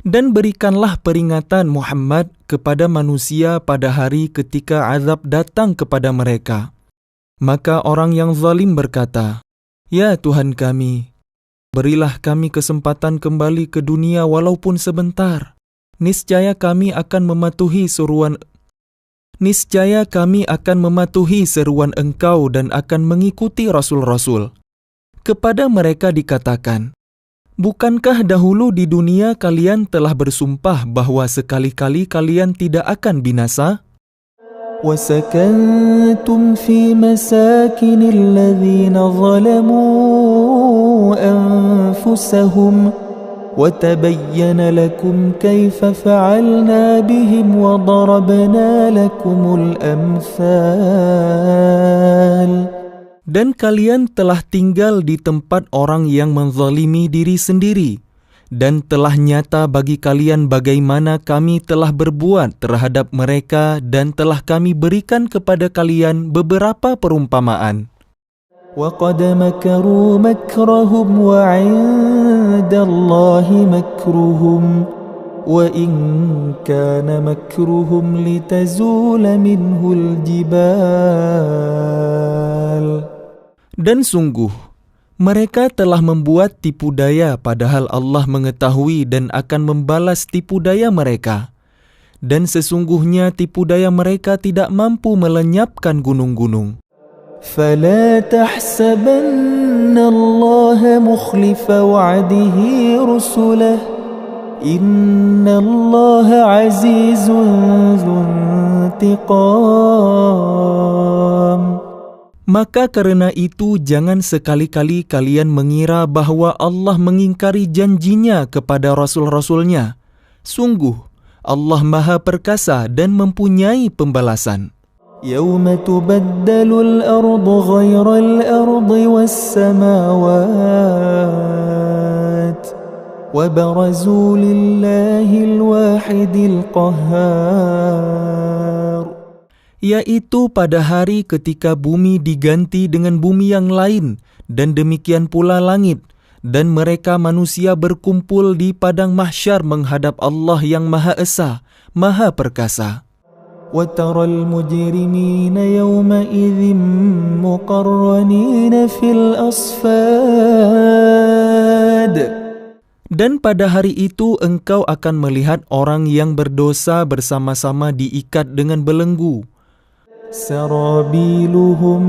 Dan berikanlah peringatan Muhammad kepada manusia pada hari ketika azab datang kepada mereka. Maka orang yang zalim berkata, Ya Tuhan kami, berilah kami kesempatan kembali ke dunia walaupun sebentar. Niscaya kami akan mematuhi seruan Engkau dan akan mengikuti rasul-rasul. Kepada mereka dikatakan, bukankah dahulu di dunia kalian telah bersumpah bahwa sekali-kali kalian tidak akan binasa? وَسَكَنْتُمْ فِي مَسَاكِنِ الَّذِينَ ظَلَمُوا أَنفُسَهُمْ وَتَبَيَّنَ لَكُمْ كَيْفَ فَعَلْنَا بِهِمْ وَضَرَبْنَا لَكُمُ الْأَمْثَالَ. Dan kalian telah tinggal di tempat orang yang menzalimi diri sendiri, Dan telah nyata bagi kalian bagaimana kami telah berbuat terhadap mereka dan telah kami berikan kepada kalian beberapa perumpamaan. وَقَدْ مَكَرُوا مَكْرَهُمْ وَعِندَ اللَّهِ مَكْرُهُمْ وَإِنْ كَانَ مَكْرُهُمْ لِتَزُولَ مِنْهُ الْجِبَالُ. Dan sungguh, mereka telah membuat tipu daya padahal Allah mengetahui dan akan membalas tipu daya mereka. Dan sesungguhnya tipu daya mereka tidak mampu melenyapkan gunung-gunung. فَلَا تَحْسَبَنَّ اللَّهَ مُخْلِفَ وَعْدِهِ رُسُلَهُ إِنَّ اللَّهَ عَزِيزٌ ذُو انتِقَامٍ. Maka karena itu jangan sekali-kali kalian mengira bahwa Allah mengingkari janjinya kepada rasul-rasulnya. Sungguh, Allah Maha Perkasa dan mempunyai pembalasan. يَوْمَ تُبَدَّلُ الْأَرْضُ غَيْرَ الْأَرْضِ وَالسَّمَاوَاتُ وَبَرَزُوا لِلَّهِ الْوَاحِدِ الْقَهَّارِ. Yaitu pada hari ketika bumi diganti dengan bumi yang lain, dan demikian pula langit, dan mereka manusia berkumpul di padang mahsyar menghadap Allah yang Maha Esa, Maha Perkasa. وَتَرَى الْمُجْرِمِينَ يَوْمَئِذٍ مُقَرَّنِينَ فِي الْأَصْفَادِ. Dan pada hari itu engkau akan melihat orang yang berdosa bersama-sama diikat dengan belenggu. سَرَابِيلُهُم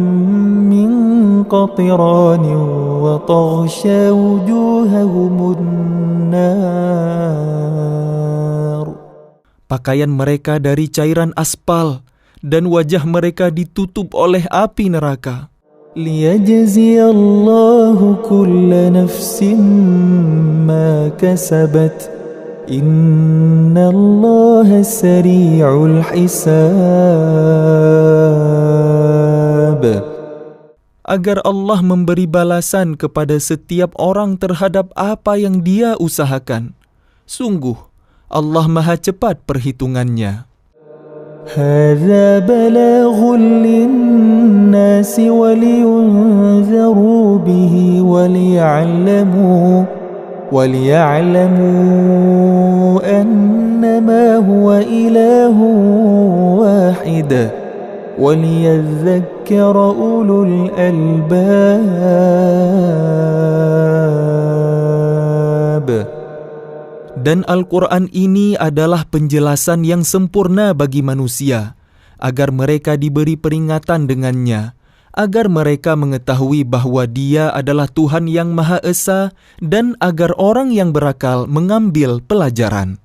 مِّن قَطِرَانٍ وَتَغْشَى وُجُوهَهُمُ النَّارُ. Pakaian mereka dari cairan aspal, dan wajah mereka ditutup oleh api neraka. لِيَجْزِيَ اللَّهُ كُلَّ نَفْسٍ مَا كَسَبَتْ إِنَّ اللَّهَ سَرِيعُ الْحِسَابِ. Agar Allah memberi balasan kepada setiap orang terhadap apa yang dia usahakan. Sungguh, Allah Maha cepat perhitungannya. هَذَا بَلَاغٌ لِلنَّاسِ وَلِيُنذَرُوا بِهِ وَلِيَعْلَمُوا أَنَّمَا هُوَ إِلَهٌ وَاحِدٌ وَلِيَذَّكَّرَ أُولُو الْأَلْبَابِ. Dan Al-Quran ini adalah penjelasan yang sempurna bagi manusia, agar mereka diberi peringatan dengannya, agar mereka mengetahui bahwa Dia adalah Tuhan yang Maha Esa, dan agar orang yang berakal mengambil pelajaran.